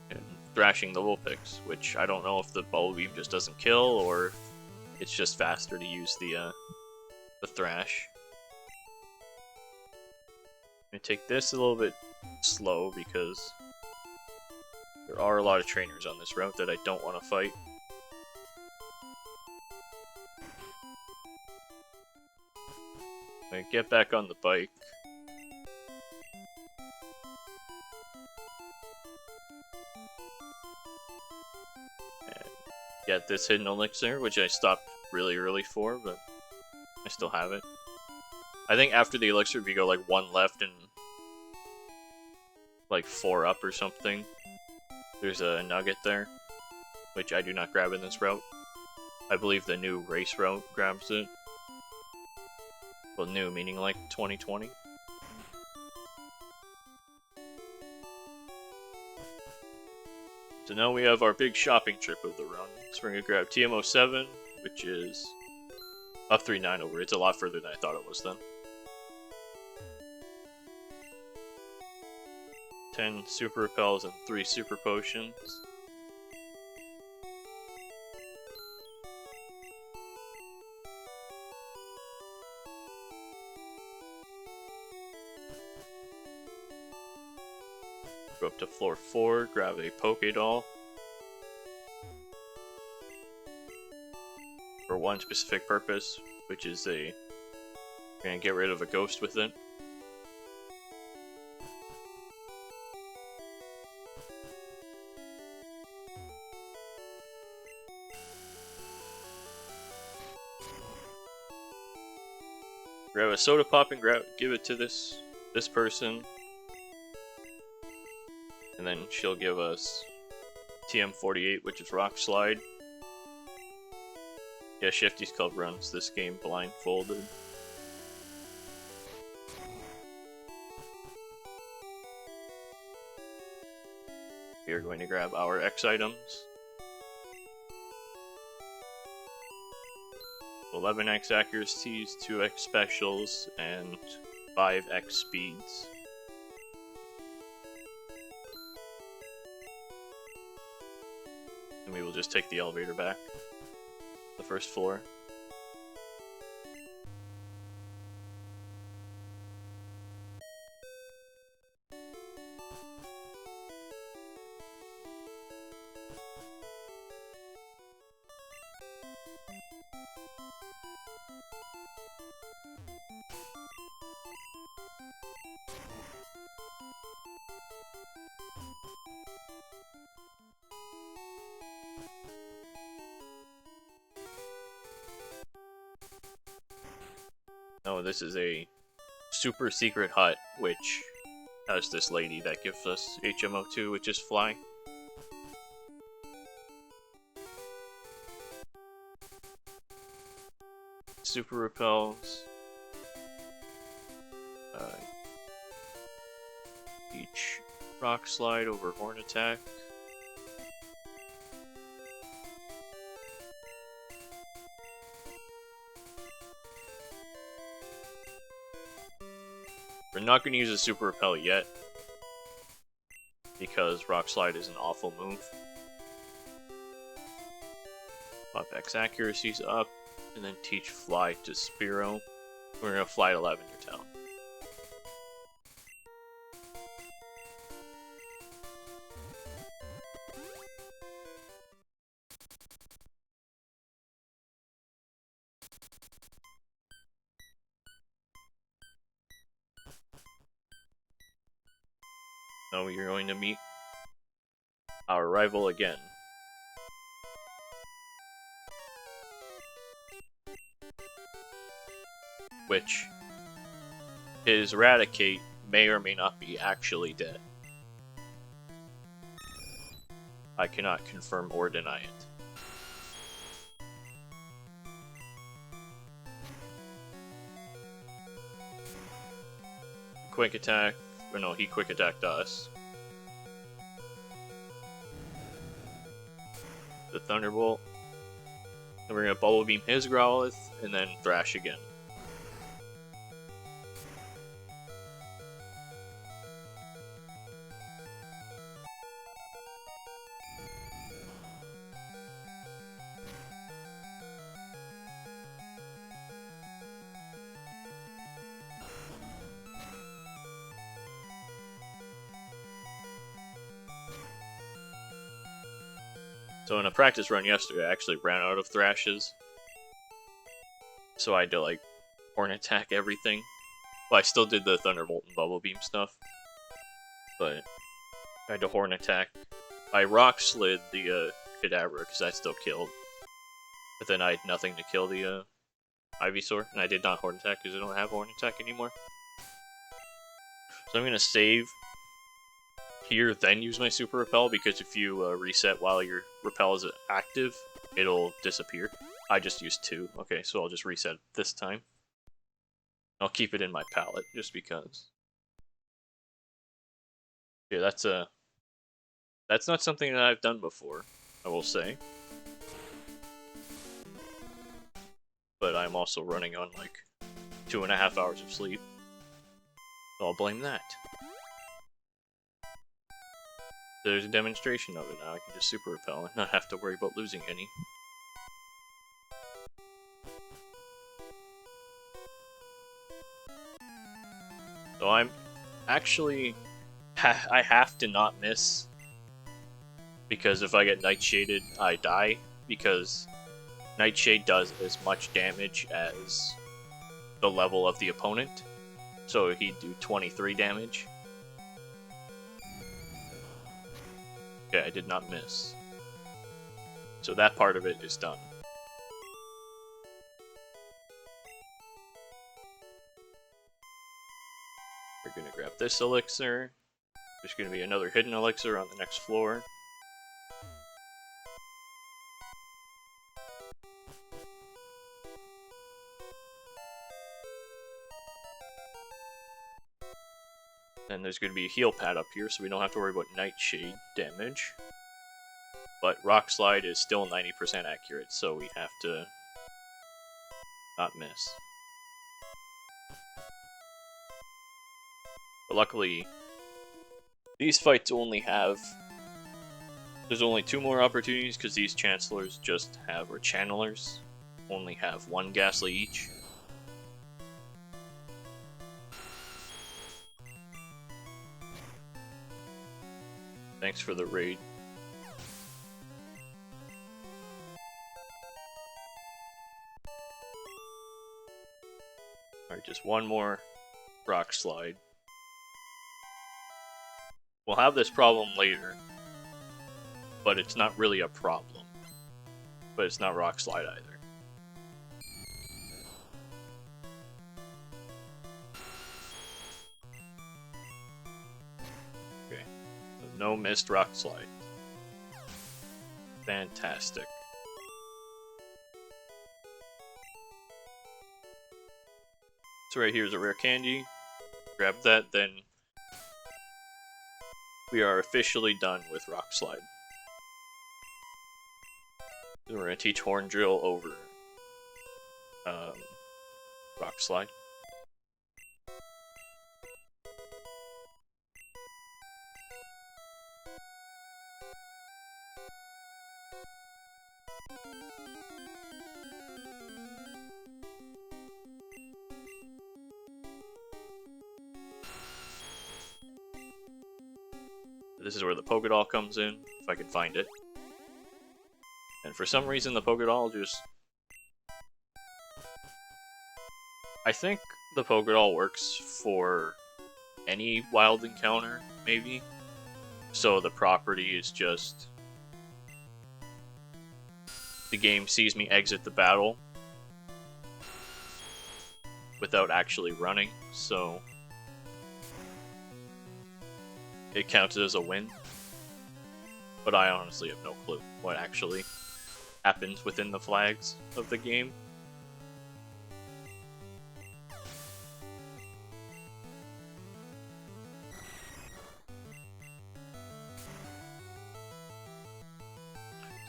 and thrashing the Vulpix, which I don't know if the Bubble Beam just doesn't kill or it's just faster to use the thrash. I'm gonna take this a little bit slow because there are a lot of trainers on this route that I don't want to fight. I get back on the bike. And get this hidden elixir, which I stopped really early for, but I still have it. I think after the elixir, if you go like 1 left and like 4 up or something, there's a nugget there, which I do not grab in this route. I believe the new race route grabs it. Well, new meaning like 2020. So now we have our big shopping trip of the run. So we're gonna grab TM07, which is up 3-9 over. It's a lot further than I thought it was then. 10 super repels and 3 super potions. Go up to floor 4, grab a Pokédoll. For one specific purpose, which is we're gonna get rid of a ghost with it. Grab a soda pop and give it to this person. And then she'll give us TM48, which is Rock Slide. Yeah, Shifty's Club runs this game blindfolded. We are going to grab our X items. 11x accuracies, 2x specials, and 5x speeds. And we will just take the elevator back. The first floor. Oh, this is a super secret hut, which has this lady that gives us HMO2, which is Fly. Super repels. Each rock slide over horn attack. We're not going to use a super repel yet, because Rock Slide is an awful move. Pop X accuracies up, and then teach Fly to Spearow. We're going to fly to Lavender Town. Now we are going to meet our rival again. Which, his Raticate may or may not be actually dead. I cannot confirm or deny it. Quick attack. Or no, he quick attacked us. The Thunderbolt. Then we're gonna Bubble Beam his Growlithe, and then Thrash again. So in a practice run yesterday, I actually ran out of thrashes. So I had to like horn attack everything. Well, I still did the Thunderbolt and Bubble Beam stuff. But I had to horn attack. I rock slid the Kadabra because I still killed. But then I had nothing to kill the Ivysaur, and I did not horn attack because I don't have horn attack anymore. So I'm gonna save here, then use my Super Repel, because if you reset while your Repel is active, it'll disappear. I just used 2. Okay, so I'll just reset this time. I'll keep it in my palette, just because. Yeah, that's not something that I've done before, I will say. But I'm also running on like 2.5 hours of sleep. So I'll blame that. There's a demonstration of it now. I can just Super Repel and not have to worry about losing any. So I'm actually... I have to not miss. Because if I get Nightshaded, I die. Because Nightshade does as much damage as the level of the opponent. So he'd do 23 damage. Okay, I did not miss. So that part of it is done. We're gonna grab this elixir. There's gonna be another hidden elixir on the next floor. Then there's going to be a heal pad up here, so we don't have to worry about Nightshade damage. But Rock Slide is still 90% accurate, so we have to not miss. But luckily, these fights only have... There's only 2 more opportunities, because these Chancellors just have, or Channelers, only have 1 Ghastly each. Thanks for the raid. Alright, just 1 more Rock Slide. We'll have this problem later, but it's not really a problem. But it's not Rock Slide either. No missed Rock Slide. Fantastic. So right here is a rare candy. Grab that, then we are officially done with Rock Slide. Then we're going to teach Horn Drill over Rock Slide. This is where the Pokédoll comes in, if I can find it. And for some reason the Pokédoll just... I think the Pokédoll works for any wild encounter, maybe. So the property is just... The game sees me exit the battle without actually running, so... It counts as a win, but I honestly have no clue what actually happens within the flags of the game.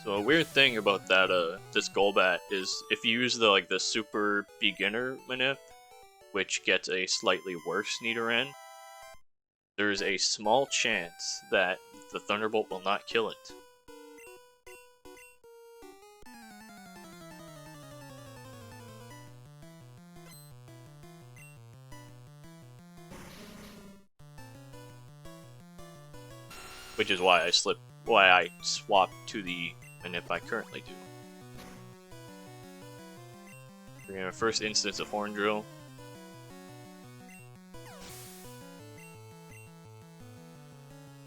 So a weird thing about that this Golbat is if you use the super beginner manip, which gets a slightly worse Nidoran, there's a small chance that the Thunderbolt will not kill it. Which is why I swapped to the Manip I currently do. We're gonna first instance of Horn Drill.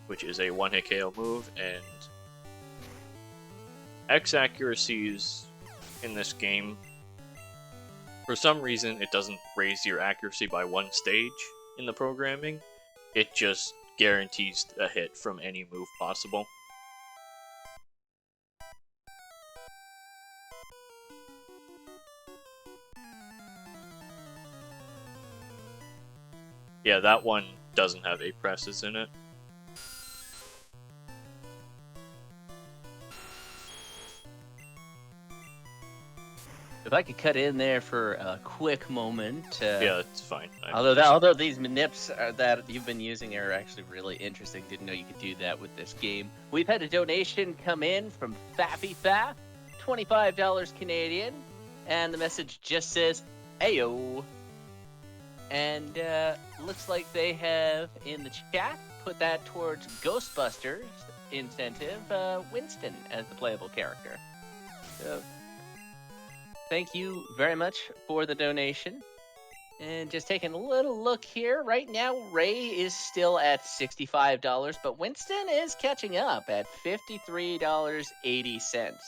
Which is a one-hit KO move, and X accuracies in this game, for some reason, it doesn't raise your accuracy by one stage in the programming. It just guarantees a hit from any move possible. Yeah, that one doesn't have 8 presses in it. If I could cut in there for a quick moment. Yeah, it's fine. Although these manips that you've been using are actually really interesting. Didn't know you could do that with this game. We've had a donation come in from Faffy Faff, $25 Canadian, and the message just says, "Ayo." And looks like they have in the chat put that towards Ghostbusters incentive, Winston as the playable character. So, thank you very much for the donation. And just taking a little look here, right now Ray is still at $65, but Winston is catching up at $53.80.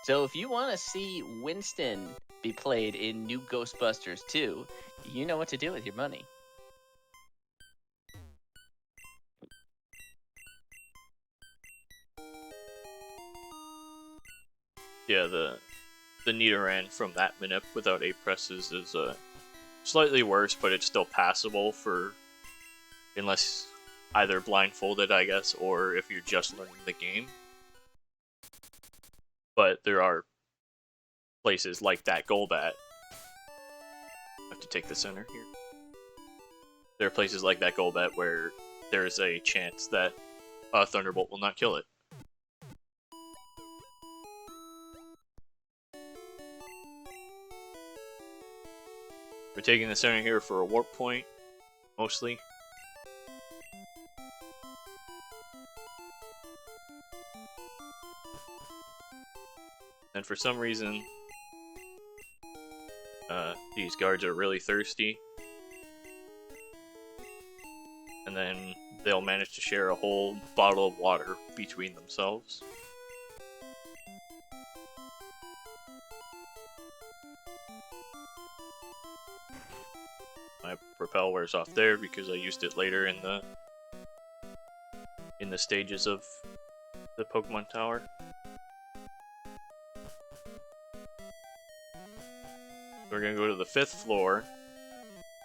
So if you want to see Winston be played in New Ghostbusters 2, you know what to do with your money. Yeah, the Nidoran from that Manip without 8 presses is slightly worse, but it's still passable for, unless either blindfolded, I guess, or if you're just learning the game. But there are places like that Golbat. I have to take the center here. There are places like that Golbat where there's a chance that a Thunderbolt will not kill it. We're taking the center here for a warp point, mostly. And for some reason, these guards are really thirsty. And then they'll manage to share a whole bottle of water between themselves. My Propel wears off there because I used it later in the stages of the Pokemon Tower. We're gonna go to the 5th floor,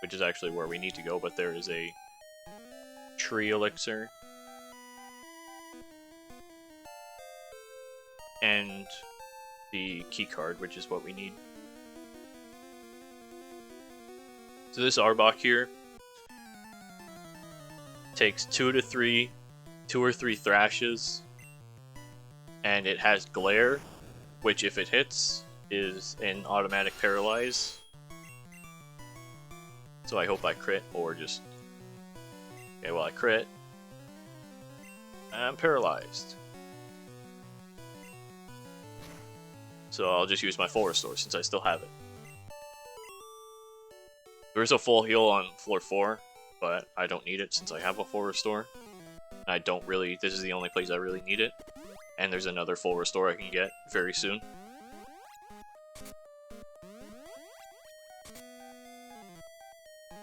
which is actually where we need to go, but there is a tree elixir and the key card, which is what we need. So this Arbok here takes 2 or 3 thrashes, and it has glare, which if it hits is an automatic paralyze. So I hope I crit or just... Okay, well I crit. I'm paralyzed. So I'll just use my full restore since I still have it. There's a full heal on floor 4, but I don't need it since I have a full restore. I don't really, this is the only place I really need it. And there's another full restore I can get very soon.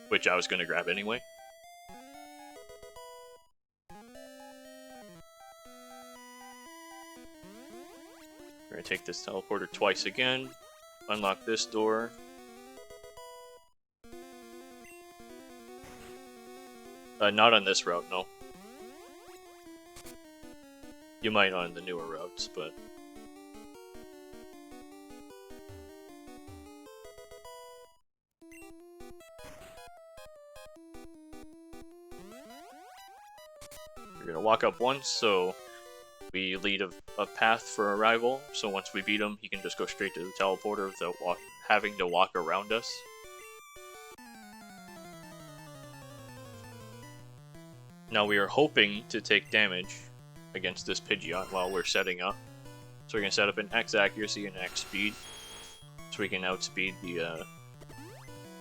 Which I was going to grab anyway. We're going to take this teleporter twice again. Unlock this door. Not on this route, no. You might on the newer routes, but... We're gonna walk up once, so we lead a path for arrival, so once we beat him, he can just go straight to the teleporter without having to walk around us. Now we are hoping to take damage against this Pidgeot while we're setting up, So we're gonna set up an X accuracy and an X speed, so we can outspeed the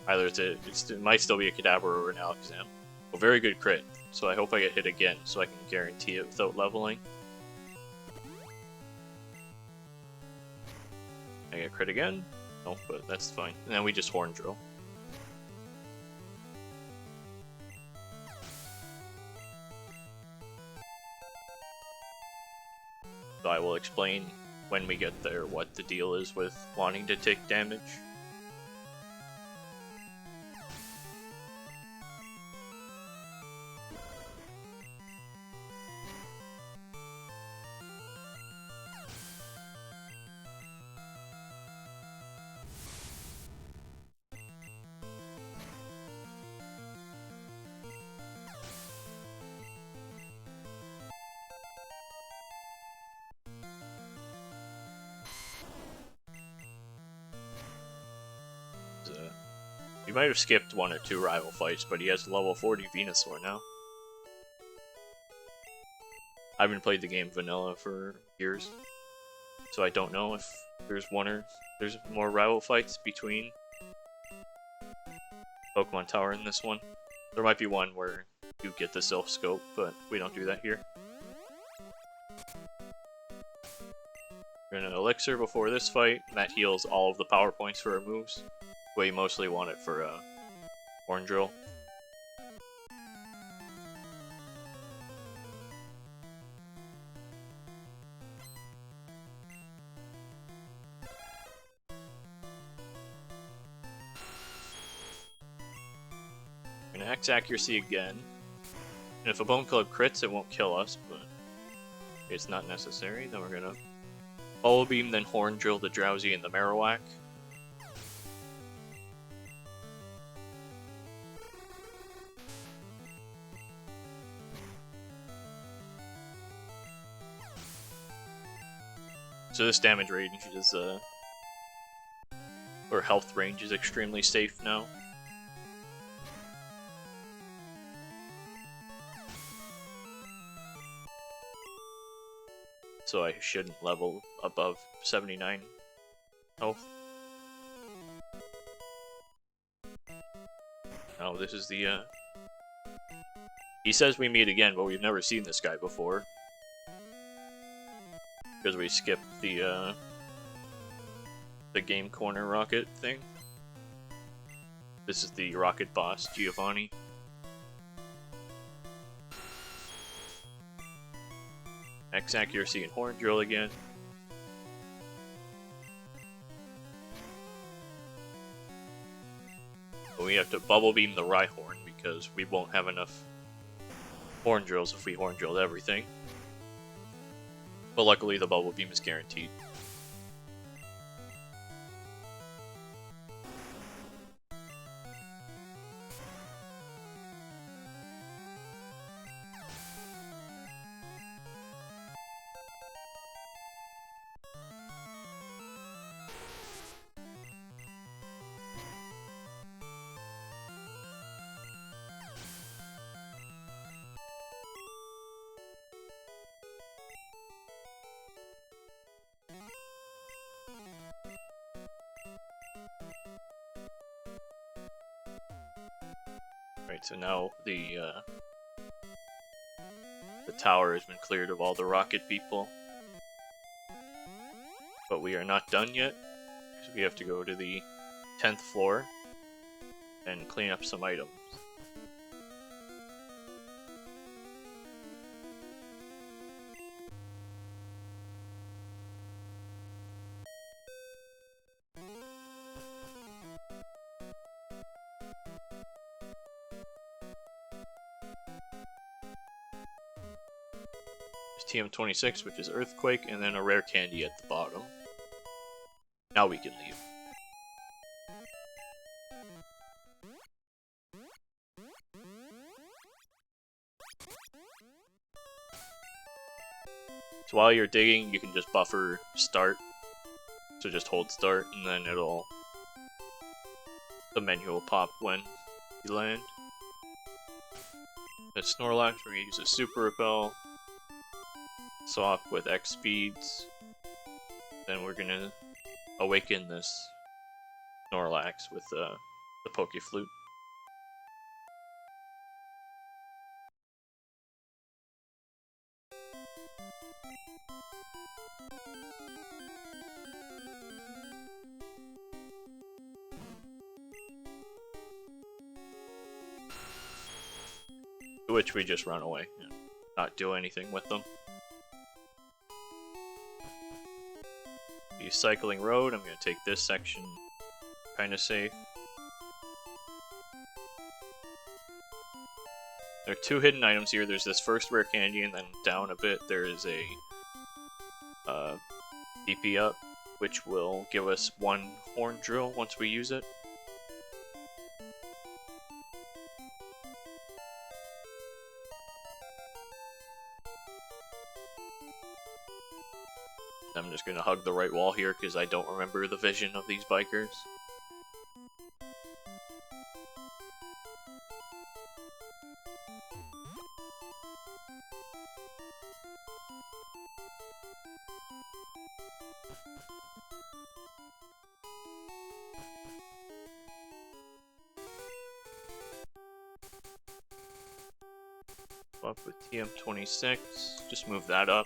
either it might still be a Kadabra or an Alakazam. Well, very good crit. So I hope I get hit again, so I can guarantee it without leveling. I get crit again? No, but that's fine. And then we just Horn Drill. So I will explain when we get there what the deal is with wanting to take damage. He might have skipped 1 or 2 rival fights, but he has a level 40 Venusaur now. I haven't played the game vanilla for years, so I don't know if there's there's more rival fights between Pokemon Tower and this one. There might be one where you get the Self Scope, but we don't do that here. We're gonna Elixir before this fight, and that heals all of the power points for our moves. But you mostly want it for Horn Drill. We're gonna X accuracy again. And if a Bone Club crits, it won't kill us, but it's not necessary. Then we're gonna Bubble Beam, then Horn Drill the Drowsy and the Marowak. So this damage range is, or health range is extremely safe now. So I shouldn't level above 79 health. Oh, this is the, he says we meet again, but we've never seen this guy before. Because we skipped the Game Corner Rocket thing. This is the Rocket boss, Giovanni. X accuracy and Horn Drill again. But we have to Bubble Beam the Rhyhorn because we won't have enough Horn Drills if we Horn Drilled everything. But luckily the Bubble Beam is guaranteed. Right, so now the tower has been cleared of all the rocket people. But we are not done yet, because we have to go to the 10th floor and clean up some items. TM26, which is Earthquake, and then a rare candy at the bottom. Now we can leave. So while you're digging, you can just buffer start. So just hold start, and then the menu will pop when you land. The Snorlax, we're gonna use a Super Repel. Swap with X speeds. then we're gonna awaken this Snorlax with the Poke Flute. To which we just run away and not do anything with them. The cycling road, I'm going to take this section kind of safe. There are two hidden items here. There's this first rare candy, and then down a bit there is a DP up, which will give us one horn drill once we use it. I'm just gonna hug the right wall here because I don't remember the vision of these bikers. Up with TM26, just move that up.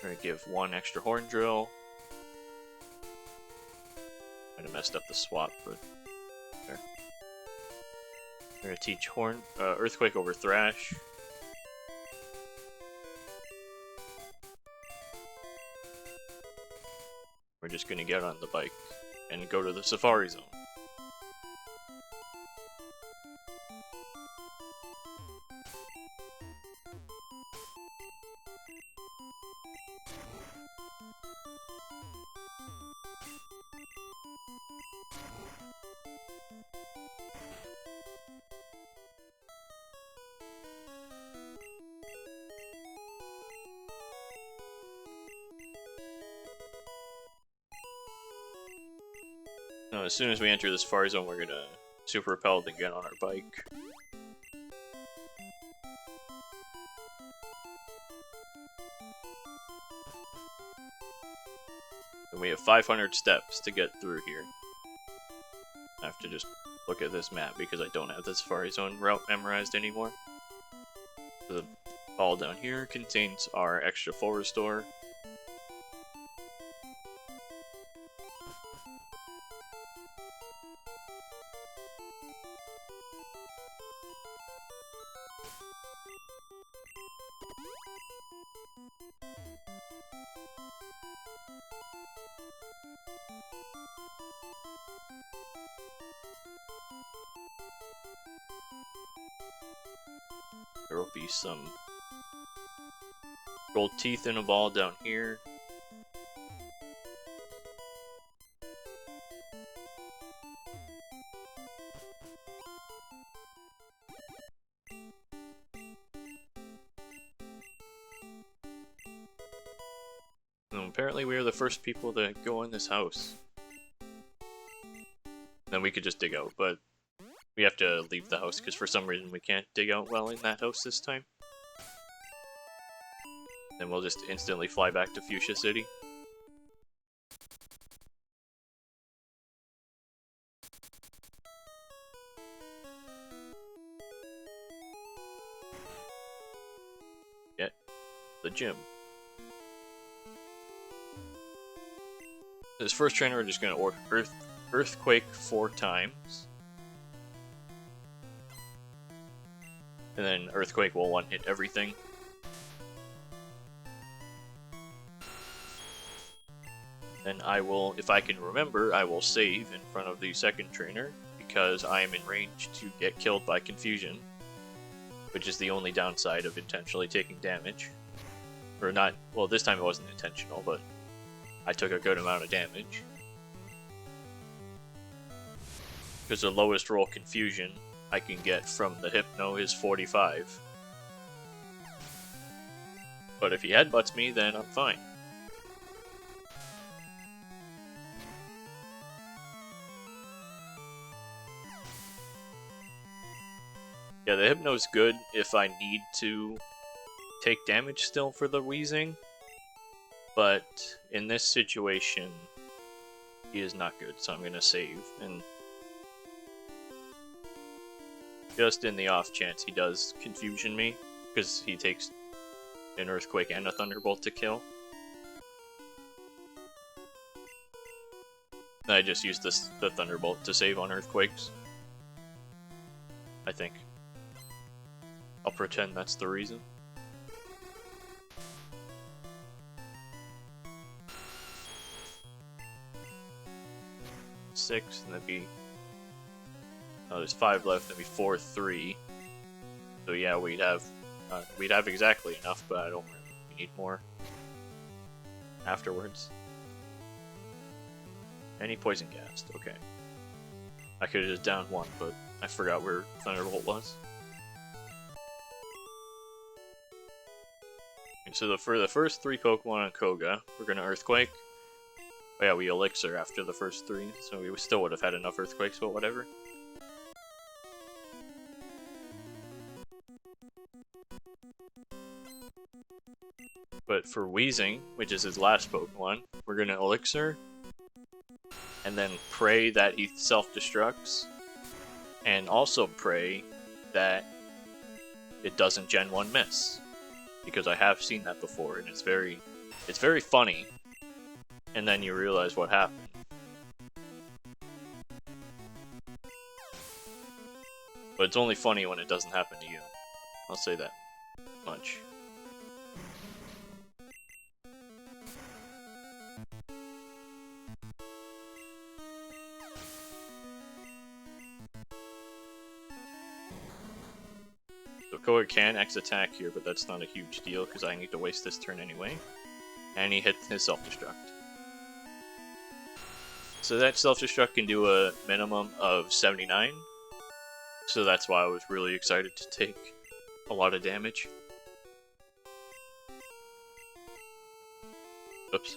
We're gonna give one extra horn drill. Might have messed up the swap, but there. We're gonna teach Earthquake over Thrash. We're just gonna get on the bike and go to the Safari Zone. Now, as soon as we enter this Safari Zone, we're gonna super repel to get on our bike. And we have 500 steps to get through here. I have to just look at this map because I don't have the Safari Zone route memorized anymore. The ball down here contains our extra full restore. There will be some gold teeth in a ball down here. And apparently we are the first people to go in this house. Then we could just dig out, but we have to leave the house because for some reason we can't dig out well in that house this time. Then we'll just instantly fly back to Fuchsia City. Get the gym. This first trainer, we're just going to Earthquake 4 times. And then Earthquake will one-hit everything. Then I will, if I can remember, I will save in front of the second trainer, because I am in range to get killed by Confusion, which is the only downside of intentionally taking damage. Or not, well, this time it wasn't intentional, but I took a good amount of damage. Because the lowest roll Confusion I can get from the Hypno is 45. But if he headbutts me, then I'm fine. Yeah, the Hypno's good if I need to take damage still for the Wheezing. but in this situation, he is not good, so I'm gonna save, and just in the off chance he does confusion me, because he takes an Earthquake and a Thunderbolt to kill. I just used the Thunderbolt to save on Earthquakes. I think. I'll pretend that's the reason. Six, and that'd be... Oh, there's 5 left, that'd be 4, 3. So yeah, we'd have exactly enough, but I don't really need more afterwards. Any poison gas, okay. I could have just downed 1, but I forgot where Thunderbolt was. And so for the first 3 Pokemon on Koga, we're gonna Earthquake. Oh yeah, we Elixir after the first 3, so we still would have had enough Earthquakes, but whatever. But for Weezing, which is his last Pokemon, we're gonna Elixir, and then pray that he self-destructs, and also pray that it doesn't Gen 1 miss, because I have seen that before, and it's very funny, and then you realize what happened. But it's only funny when it doesn't happen to you. I'll say that much. So Koga can X attack here, but that's not a huge deal because I need to waste this turn anyway. And he hit his self-destruct. So that self-destruct can do a minimum of 79. So that's why I was really excited to take a lot of damage. Oops.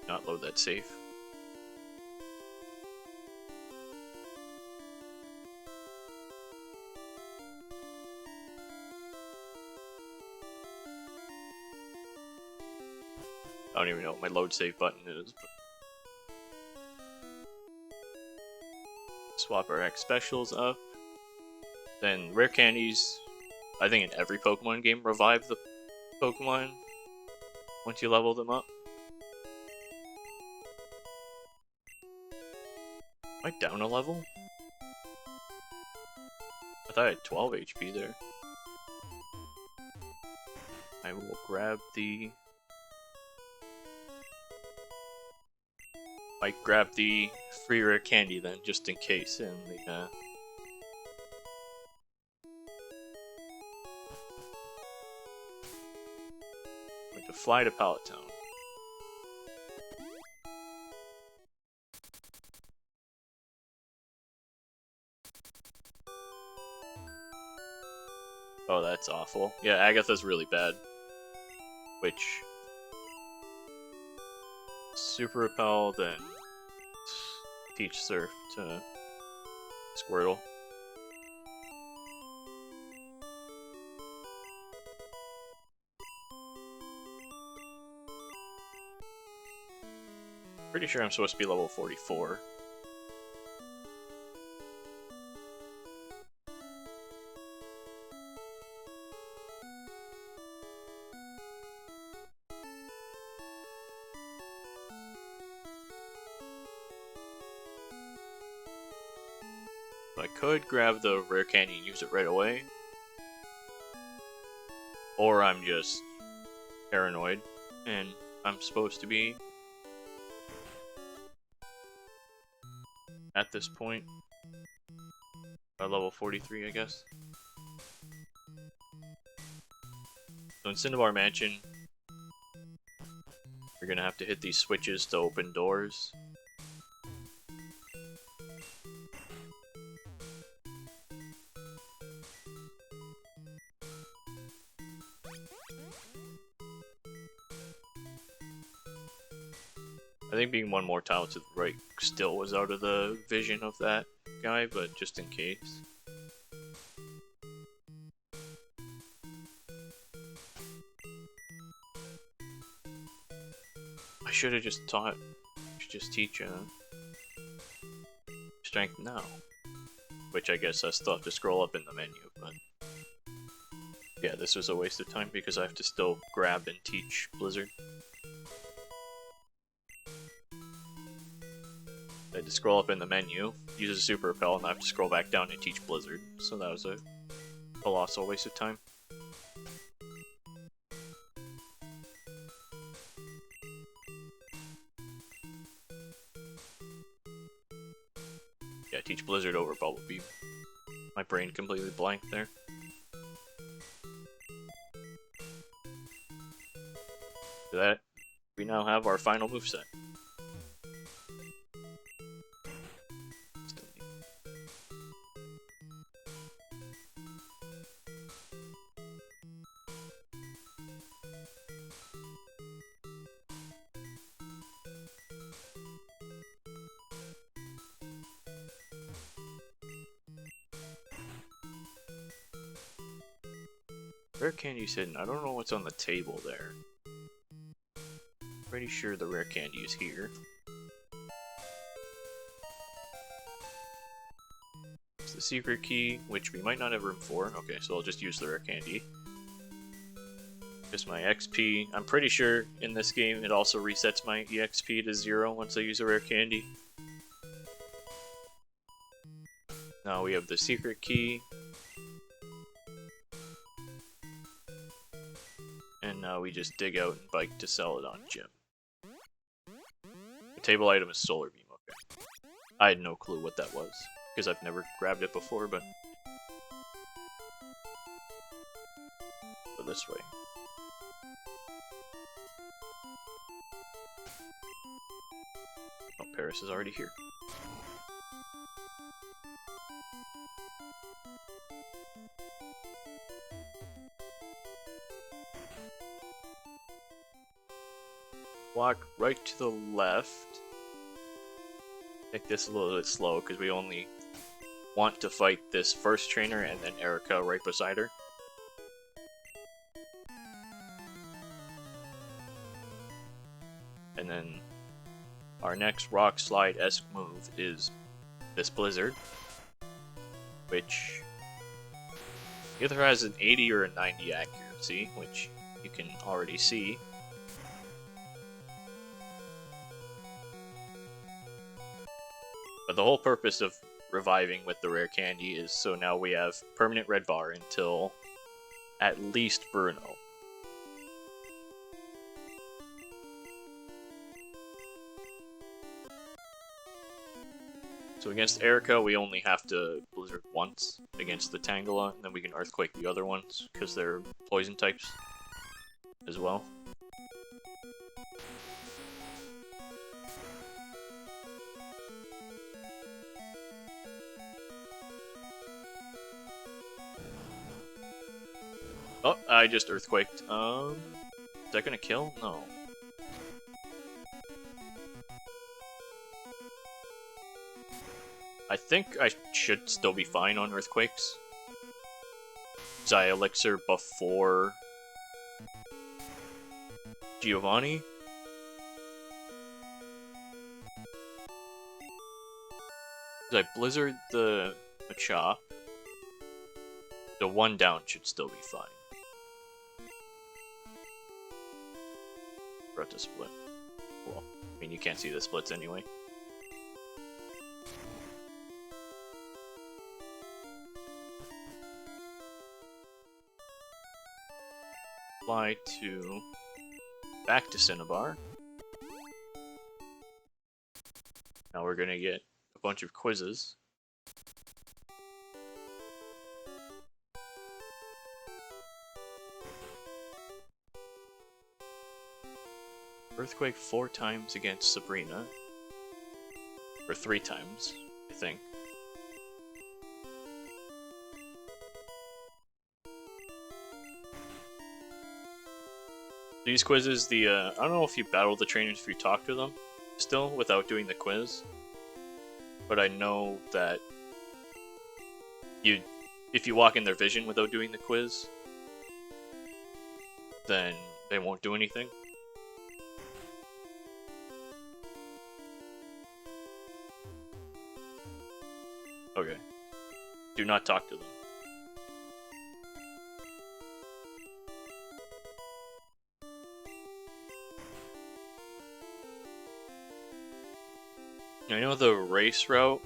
Not load that save. I don't even know what my load save button is. But... Swap our X specials up. Then rare candies, I think in every Pokemon game, revive the Pokemon once you level them up. Am I down a level? I thought I had 12 HP there. I will grab the... Might grab the free rare candy then, just in case, and the going to fly to Pallet Town. Oh, that's awful. Yeah, Agatha's really bad. Which... Super Repel, then teach Surf to Squirtle. Pretty sure I'm supposed to be level 44. I could grab the rare candy and use it right away. Or I'm just paranoid and I'm supposed to be at this point by level 43, I guess. So in Cinnabar Mansion, you're gonna have to hit these switches to open doors. I think being one more tile to the right still was out of the vision of that guy, but just in case. should have just taught. Should just teach strength now. Which I guess I still have to scroll up in the menu, but yeah, this was a waste of time because I have to still grab and teach Blizzard. I had to scroll up in the menu, use a super repel, and I have to scroll back down and teach Blizzard. So that was a colossal waste of time. Yeah, teach Blizzard over Bubble Beam. My brain completely blanked there. For that, we now have our final moveset. Rare candy's hidden. I don't know what's on the table there. Pretty sure the rare candy is here. It's the secret key, which we might not have room for. Okay, so I'll just use the rare candy. Just my XP. I'm pretty sure in this game it also resets my EXP to 0 once I use a rare candy. Now we have the secret key. And now we just dig out and bike to sell it on Gym. The table item is Solar Beam, okay. I had no clue what that was, because I've never grabbed it before, but... Go this way. Oh, Paris is already here. Walk right to the left. Take this a little bit slow because we only want to fight this first trainer and then Erica right beside her. And then our next rock slide-esque move is this Blizzard, which either has an 80 or a 90 accuracy, which you can already see. But the whole purpose of reviving with the rare candy is so now we have permanent red bar until at least Bruno. So against Erica, we only have to Blizzard once against the Tangela, and then we can Earthquake the other ones, because they're poison types as well. Oh, I just Earthquaked. Is that gonna kill? No. I think I should still be fine on Earthquakes. Xia Elixir before Giovanni. I Blizzard the Machop. The one down should still be fine. Brought to split. Well, I mean, you can't see the splits anyway. Fly to... back to Cinnabar. Now we're gonna get a bunch of quizzes. Earthquake 4 times against Sabrina. Or 3 times, I think. These quizzes, I don't know if you battle the trainers if you talk to them still without doing the quiz. But I know that if you walk in their vision without doing the quiz, then they won't do anything. Okay. Do not talk to them. I know the race route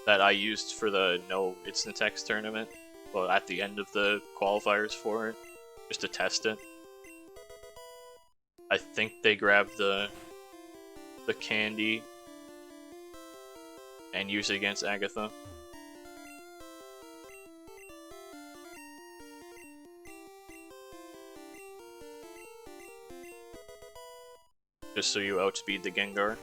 that I used for the No It's Text tournament, well, at the end of the qualifiers for it, just to test it. I think they grabbed the candy and use it against Agatha. Just so you outspeed the Gengar.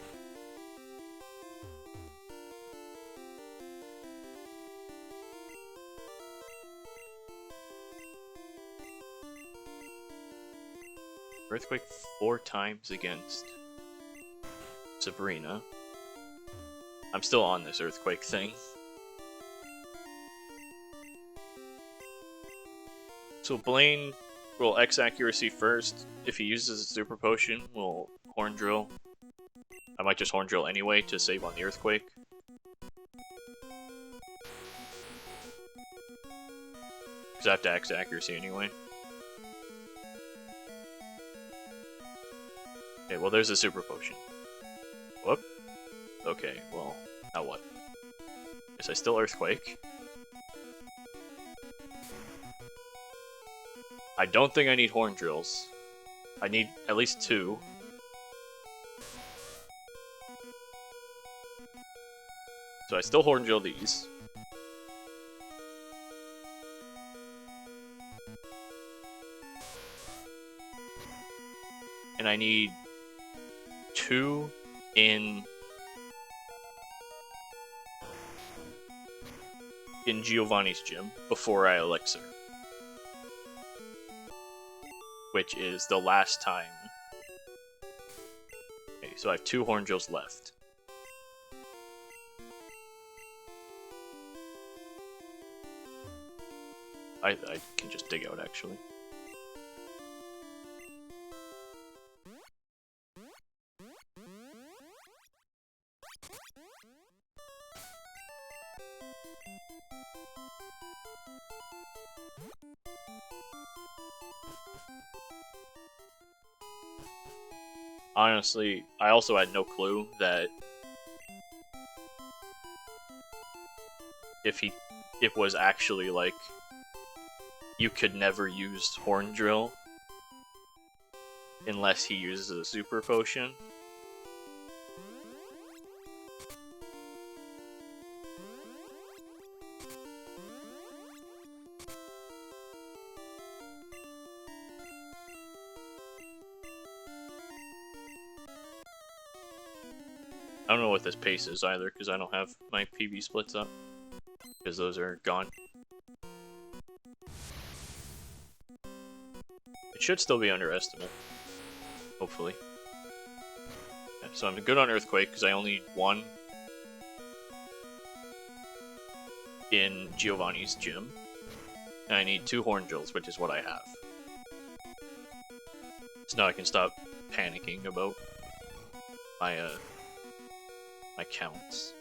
Earthquake 4 times against Sabrina. I'm still on this Earthquake thing. So Blaine will X accuracy first. If he uses a Super Potion, we'll Horn Drill. I might just Horn Drill anyway to save on the Earthquake. Because I have to X accuracy anyway. Okay, well there's a Super Potion. Whoop. Okay, well, now what? Guess I still Earthquake. I don't think I need Horn Drills. I need at least 2. So I still Horn Drill these. And I need 2 in Giovanni's gym before I Elixir. Which is the last time. Okay, so I have 2 Horn Drills left. I can just dig out, actually. Honestly, I also had no clue that it was actually like you could never use Horn Drill unless he uses a Super Potion. I don't know what this pace is either, because I don't have my PB splits up. Because those are gone. It should still be underestimate. Hopefully. Yeah, so I'm good on Earthquake, because I only need 1 in Giovanni's gym. And I need 2 Horn Drills, which is what I have. So now I can stop panicking about my counts.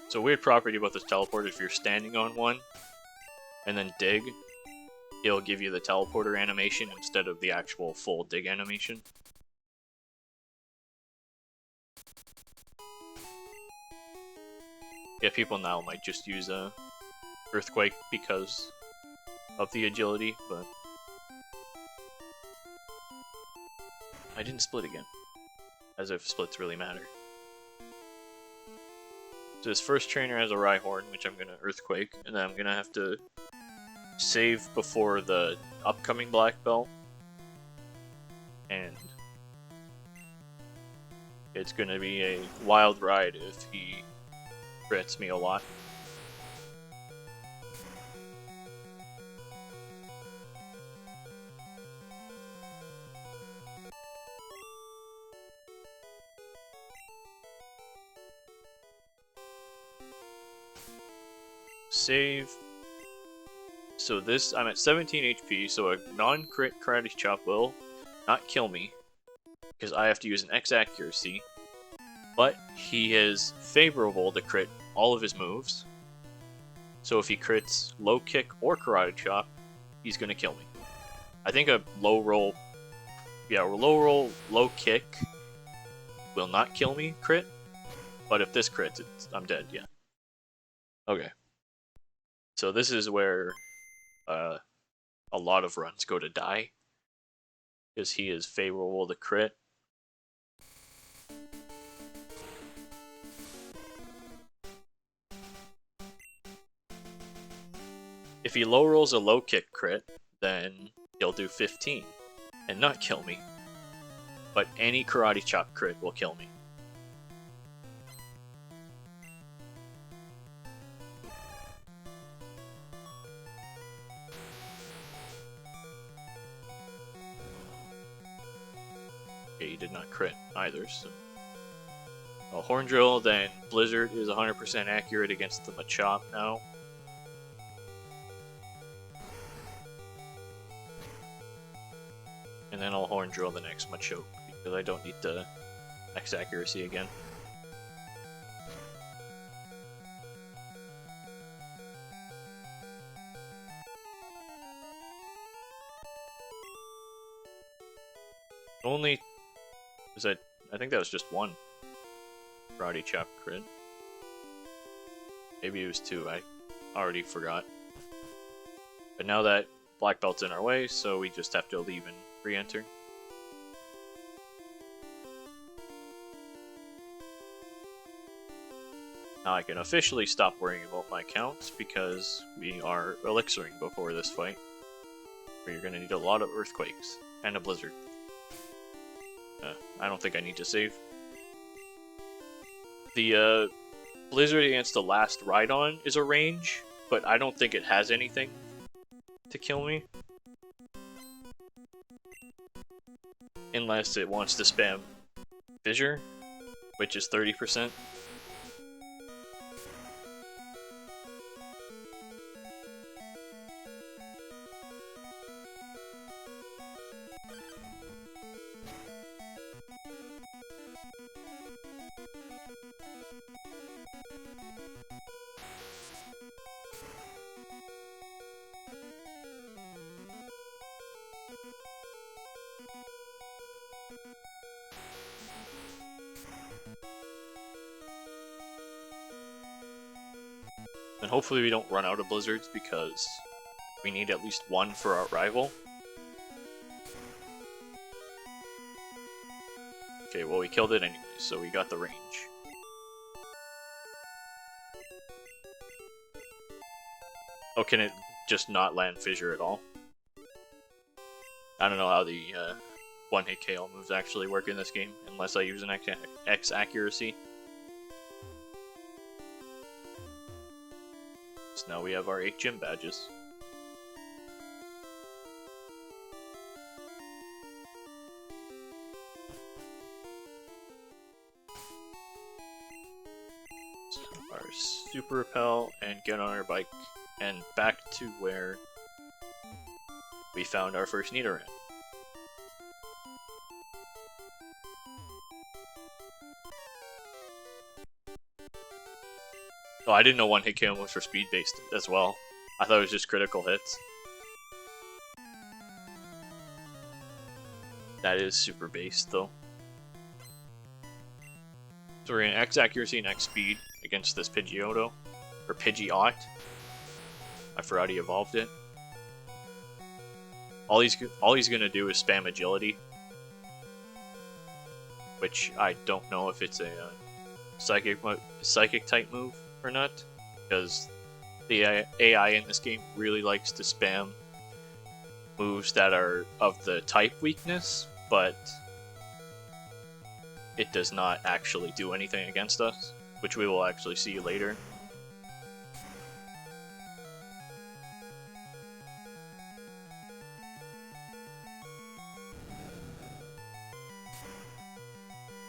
So weird property about this teleport, if you're standing on one and then dig, it'll give you the teleporter animation instead of the actual full dig animation. Yeah, people now might just use a Earthquake because of the agility, but I didn't split again, as if splits really matter. So this first trainer has a Rhyhorn, which I'm going to Earthquake, and then I'm going to have to save before the upcoming Black Belt. And it's gonna be a wild ride if he crits me a lot. Save. So this, I'm at 17 HP, so a non-crit karate chop will not kill me, because I have to use an X accuracy, but he is favorable to crit all of his moves, so if he crits low kick or karate chop, he's going to kill me. I think a low roll, low kick will not kill me crit, but if this crits, I'm dead, yeah. Okay. So this is where a lot of runs go to die, because he is favorable to crit. If he low rolls a low kick crit, then he'll do 15 and not kill me. But any karate chop crit will kill me. Okay, he did not crit either, so... A Horn Drill, then Blizzard is 100% accurate against the Machop now. And then I'll Horn Drill the next Machoke, because I don't need the X accuracy again. Only... I think that was just one karate chop crit. Maybe it was two, I already forgot. But now that Black Belt's in our way, so we just have to leave and re-enter. Now I can officially stop worrying about my counts, because we are elixiring before this fight. Where you're going to need a lot of Earthquakes, and a Blizzard. I don't think I need to save. The Blizzard against the last Rhydon is a range, but I don't think it has anything to kill me. Unless it wants to spam Fissure, which is 30%. And hopefully we don't run out of Blizzards, because we need at least one for our rival. Okay, well we killed it anyway, so we got the range. Oh, can it just not land Fissure at all? I don't know how the one-hit KO moves actually work in this game, unless I use an X accuracy. So now we have our 8 gym badges. So our Super Repel and get on our bike and back to where we found our first Nidoran. Oh, I didn't know one-hit KO was for speed-based as well. I thought it was just critical hits. That is super based, though. So we're going to X accuracy and X speed against this Pidgeotto. Or Pidgeot. I forgot he evolved it. All he's going to do is spam agility. Which I don't know if it's a psychic type move or not, because the AI in this game really likes to spam moves that are of the type weakness, but it does not actually do anything against us, which we will actually see later.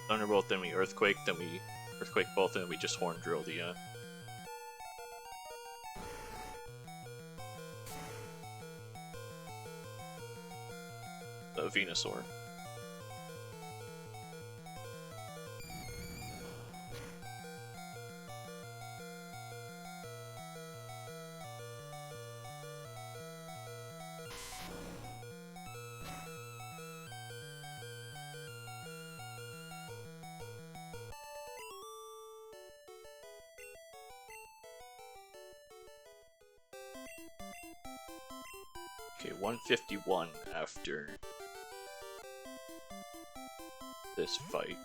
Thunderbolt, then we Earthquake, then we Earthquake both, and then we just Horn Drill the Venusaur. Okay, 151 after this fight.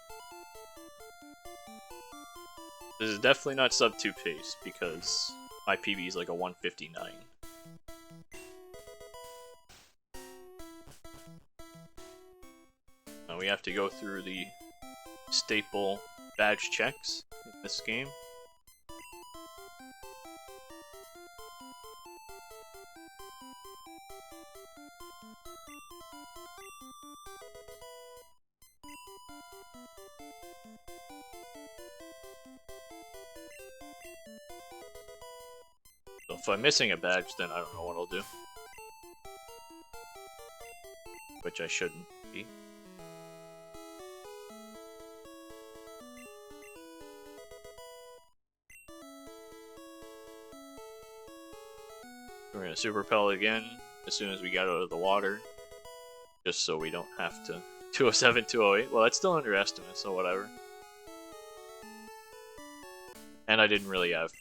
This is definitely not sub 2 pace because my PB is like a 159. Now we have to go through the staple badge checks in this game. So if I'm missing a badge, then I don't know what I'll do. Which I shouldn't be. We're gonna Super Pellet again as soon as we get out of the water. Just so we don't have to 207, 208. Well, that's still underestimate, so whatever. And I didn't really have...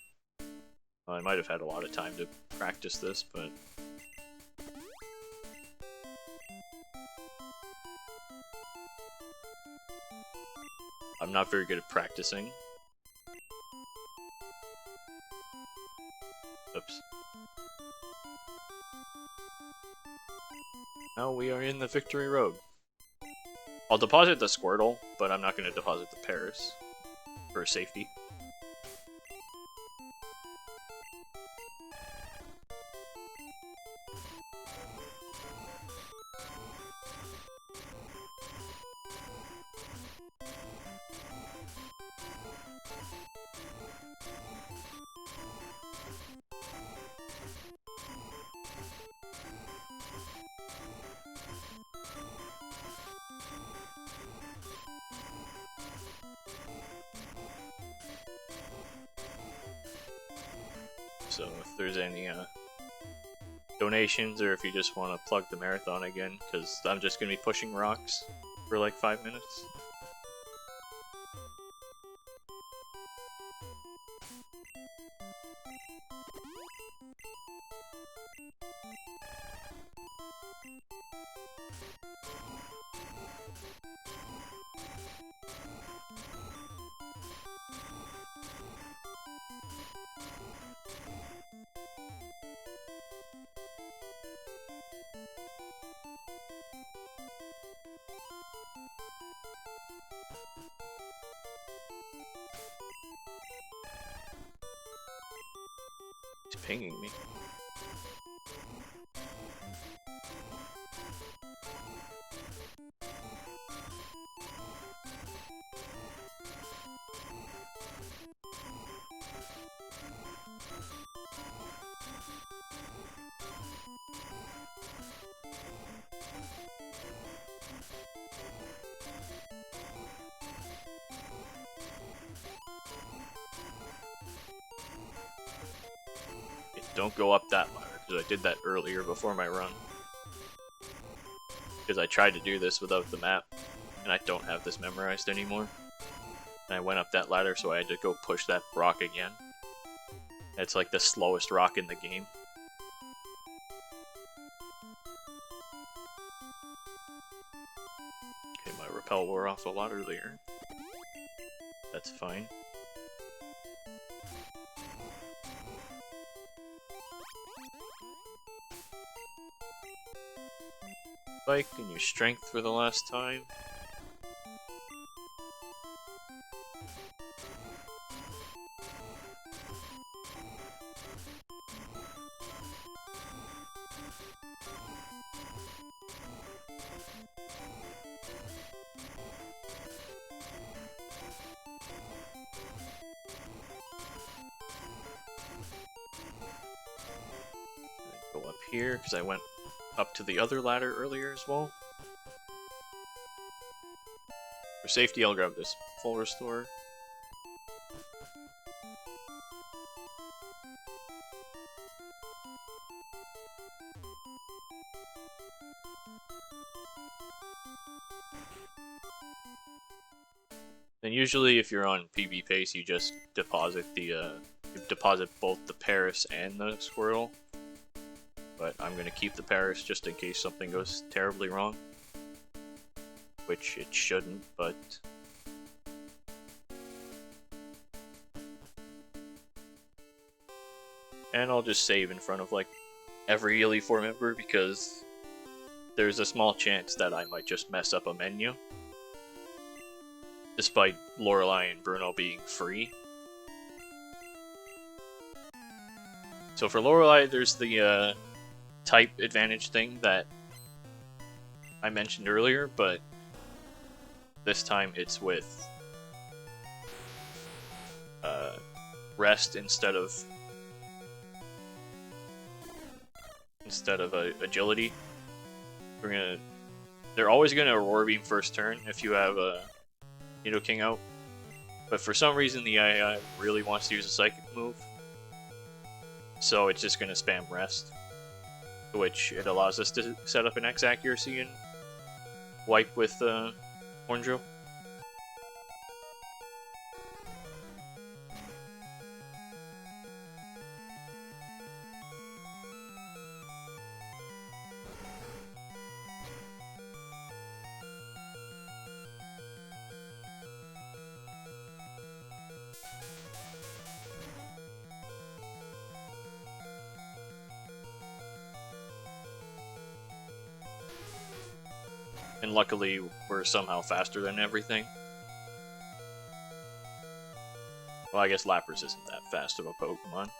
Well, I might have had a lot of time to practice this, but... I'm not very good at practicing. Oops. Now we are in the Victory Road. I'll deposit the Squirtle, but I'm not going to deposit the Paris for safety. So if there's any donations, or if you just want to plug the marathon again, because I'm just going to be pushing rocks for like 5 minutes. He's pinging me. Don't go up that ladder, because I did that earlier before my run. Because I tried to do this without the map, and I don't have this memorized anymore. And I went up that ladder, so I had to go push that rock again. It's like the slowest rock in the game. Okay, my repel wore off a lot earlier. That's fine. Spike and your strength for the last time. Go up here because I went up to the other ladder earlier as well. For safety, I'll grab this full restore. And usually, if you're on PB pace, you just deposit the you deposit both the Paris and the Squirtle. But I'm gonna keep the Paris just in case something goes terribly wrong, which it shouldn't. But and I'll just save in front of like every Elite Four member because there's a small chance that I might just mess up a menu. Despite Lorelei and Bruno being free. So for Lorelei, there's the type advantage thing that I mentioned earlier, but this time it's with rest instead of agility. They're always gonna Aurora Beam first turn if you have a Nidoking out, but for some reason the AI really wants to use a Psychic move, so it's just going to spam Rest, which it allows us to set up an X accuracy and wipe with Hornjo. And luckily, we're somehow faster than everything. Well, I guess Lapras isn't that fast of a Pokemon.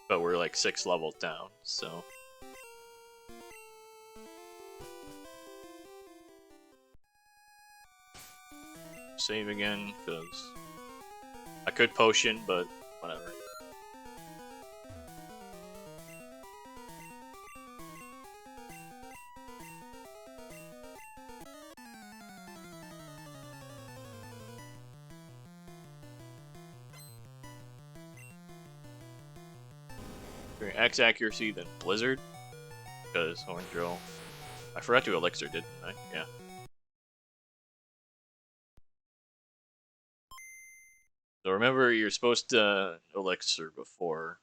But we're like 6 levels down, so... Save again, because... I could Potion, but whatever. X accuracy, then Blizzard, because Hornjo. I forgot to Elixir, didn't I? Yeah. So remember, you're supposed to Elixir before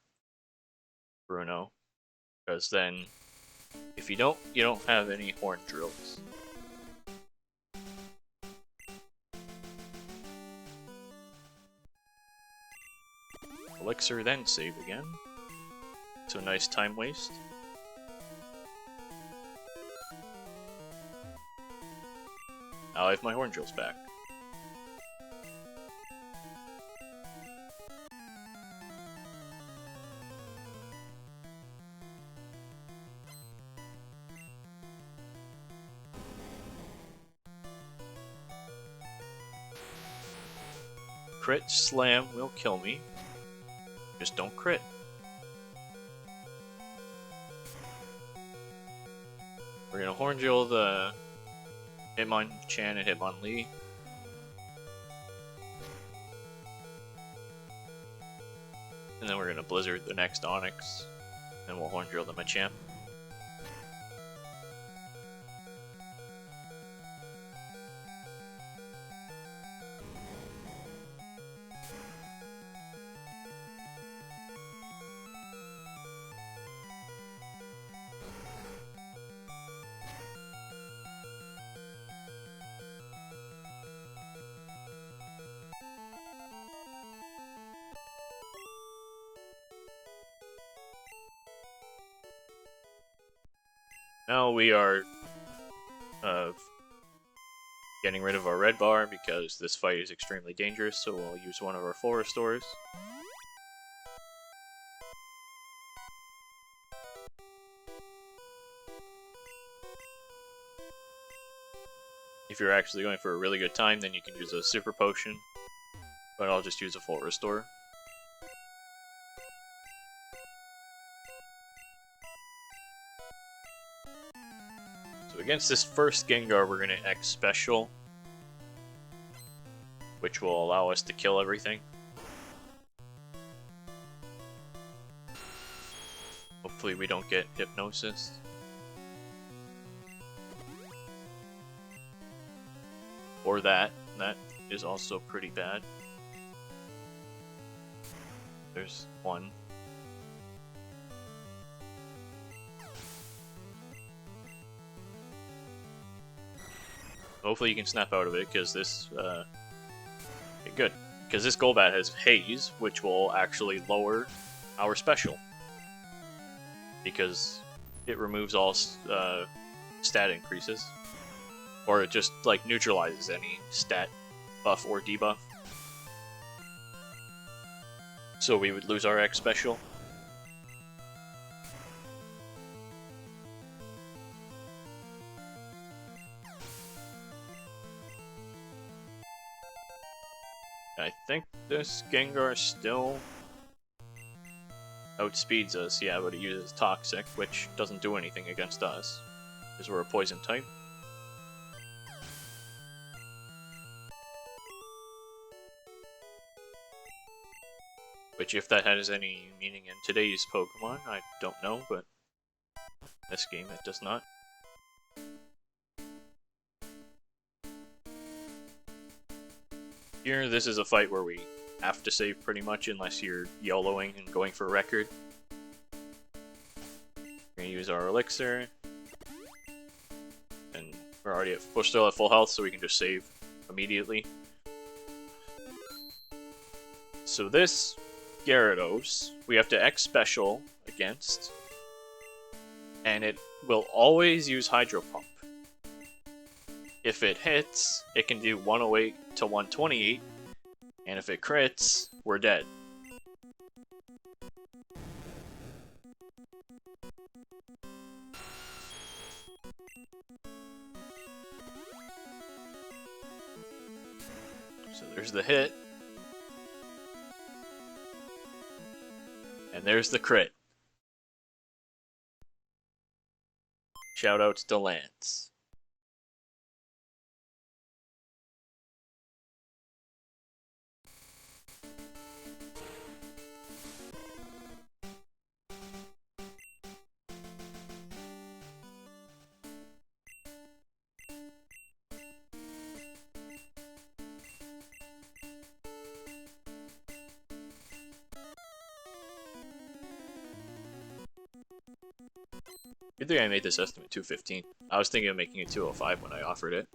Bruno, because then if you don't have any Horn Drills. Elixir, then save again. So nice time waste. Now I have my Horn Drills back. Crit Slam will kill me. Just don't crit. We're gonna Hornjill the Hitmonchan and Hitmonlee. And then we're gonna Blizzard the next Onix. And we'll Hornjill the Machamp. Now we are getting rid of our red bar because this fight is extremely dangerous, so we'll use one of our full restores. If you're actually going for a really good time, then you can use a super potion, but I'll just use a full restore. So against this first Gengar, we're going to X Special, which will allow us to kill everything. Hopefully we don't get Hypnosis. Or that. That is also pretty bad. There's one. Hopefully you can snap out of it, because this... okay, good. Because this Golbat has Haze, which will actually lower our special. Because it removes all stat increases. Or it just, like, neutralizes any stat buff or debuff. So we would lose our X special. I think this Gengar still outspeeds us, yeah, but it uses Toxic, which doesn't do anything against us, because we're a poison type. Which, if that has any meaning in today's Pokemon, I don't know, but this game it does not. Here, this is a fight where we have to save pretty much, unless you're YOLOing and going for a record. We're gonna use our Elixir. And we're still at full health, so we can just save immediately. So this Gyarados, we have to X Special against. And it will always use Hydro Pump. If it hits, it can do 108 to 128, and if it crits, we're dead. So there's the hit. And there's the crit. Shoutouts to Lance. Good thing I made this estimate 215. I was thinking of making it 205 when I offered it.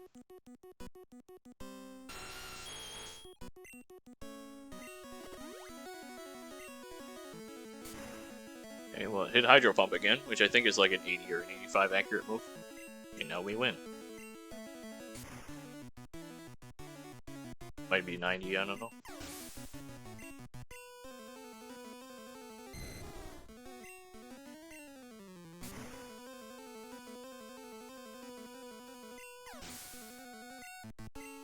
Okay, well, hit Hydro Pump again, which I think is like an 80 or an 85 accurate move. And now we win. Might be 90, I don't know.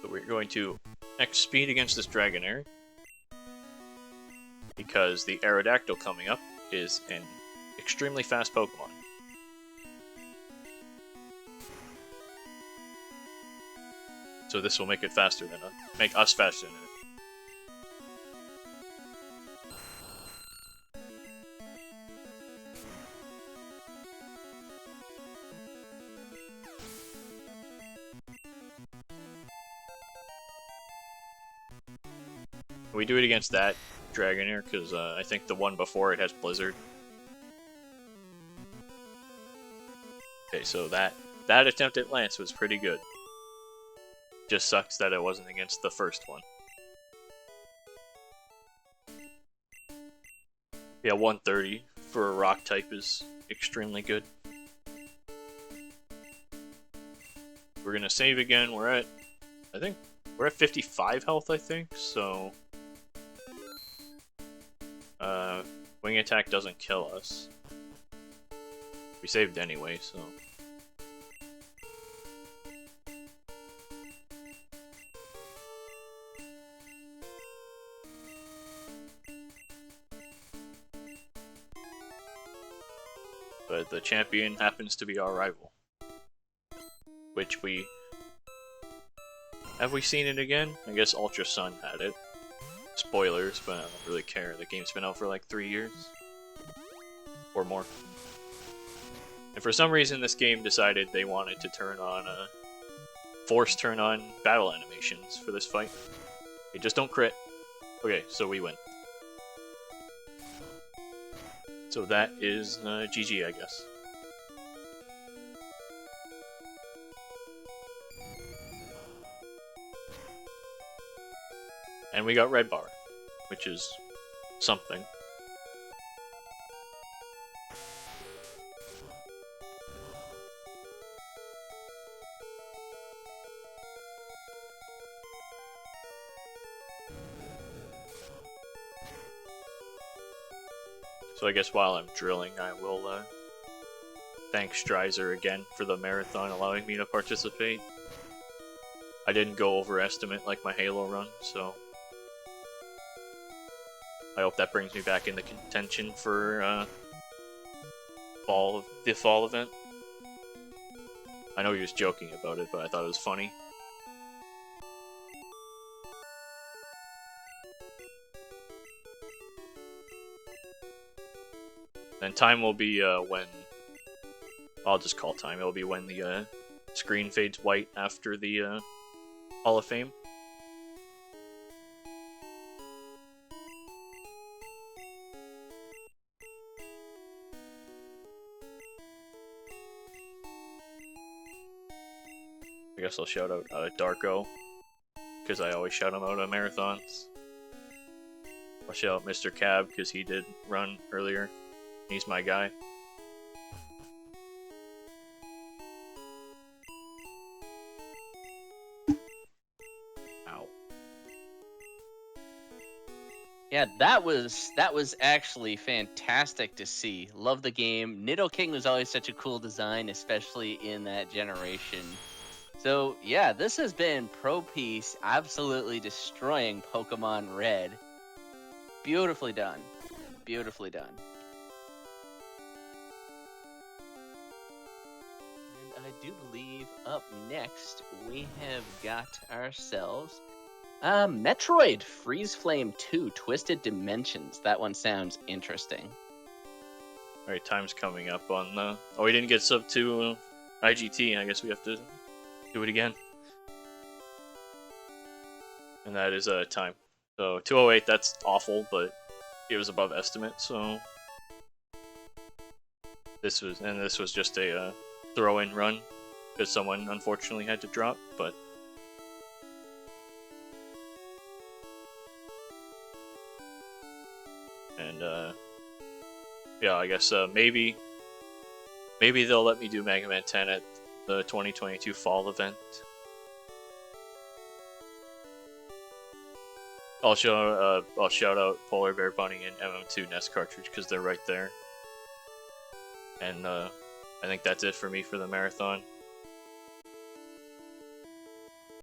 So we're going to X speed against this Dragonair, because the Aerodactyl coming up is an extremely fast Pokemon. So this will make it faster than make us faster than it. We do it against that Dragonair, because I think the one before it has Blizzard. Okay, so that attempt at Lance was pretty good. Just sucks that it wasn't against the first one. Yeah, 130 for a rock type is extremely good. We're gonna save again. We're at 55 health, I think, so Wing Attack doesn't kill us. We saved anyway, so. But the champion happens to be our rival. Which we... Have we seen it again? I guess Ultra Sun had it. Spoilers, but I don't really care. The game's been out for like 3 years. Or more. And for some reason this game decided they wanted to turn on turn on battle animations for this fight. They just don't crit. Okay, so we win. So that is GG, I guess. And we got red bar, which is something. So I guess while I'm drilling, I will thank Strizer again for the marathon allowing me to participate. I didn't go over estimate like my Halo run, so I hope that brings me back into contention for the fall event. I know he was joking about it, but I thought it was funny. And time will be when... I'll just call time. It'll be when the screen fades white after the Hall of Fame. I guess I'll shout out Darko, because I always shout him out on marathons. I'll shout out Mr. Cab, because he did run earlier. He's my guy. Ow. Yeah, that was actually fantastic to see. Love the game. Nidoking was always such a cool design, especially in that generation. So yeah, this has been ProPiece absolutely destroying Pokemon Red. Beautifully done. Beautifully done. And I do believe up next we have got ourselves Metroid Freeze Flame 2 Twisted Dimensions. That one sounds interesting. Alright, time's coming up on the... Oh, we didn't get sub to IGT. I guess we have to do it again. And that is time. So 208, that's awful, but it was above estimate, so... This was just a throw-in run, because someone unfortunately had to drop, but... And, yeah, I guess, maybe they'll let me do Mega Man 10 at the 2022 fall event. I'll shout out Polar Bear Bunny and MM2 NES cartridge, because they're right there. And, I think that's it for me for the marathon.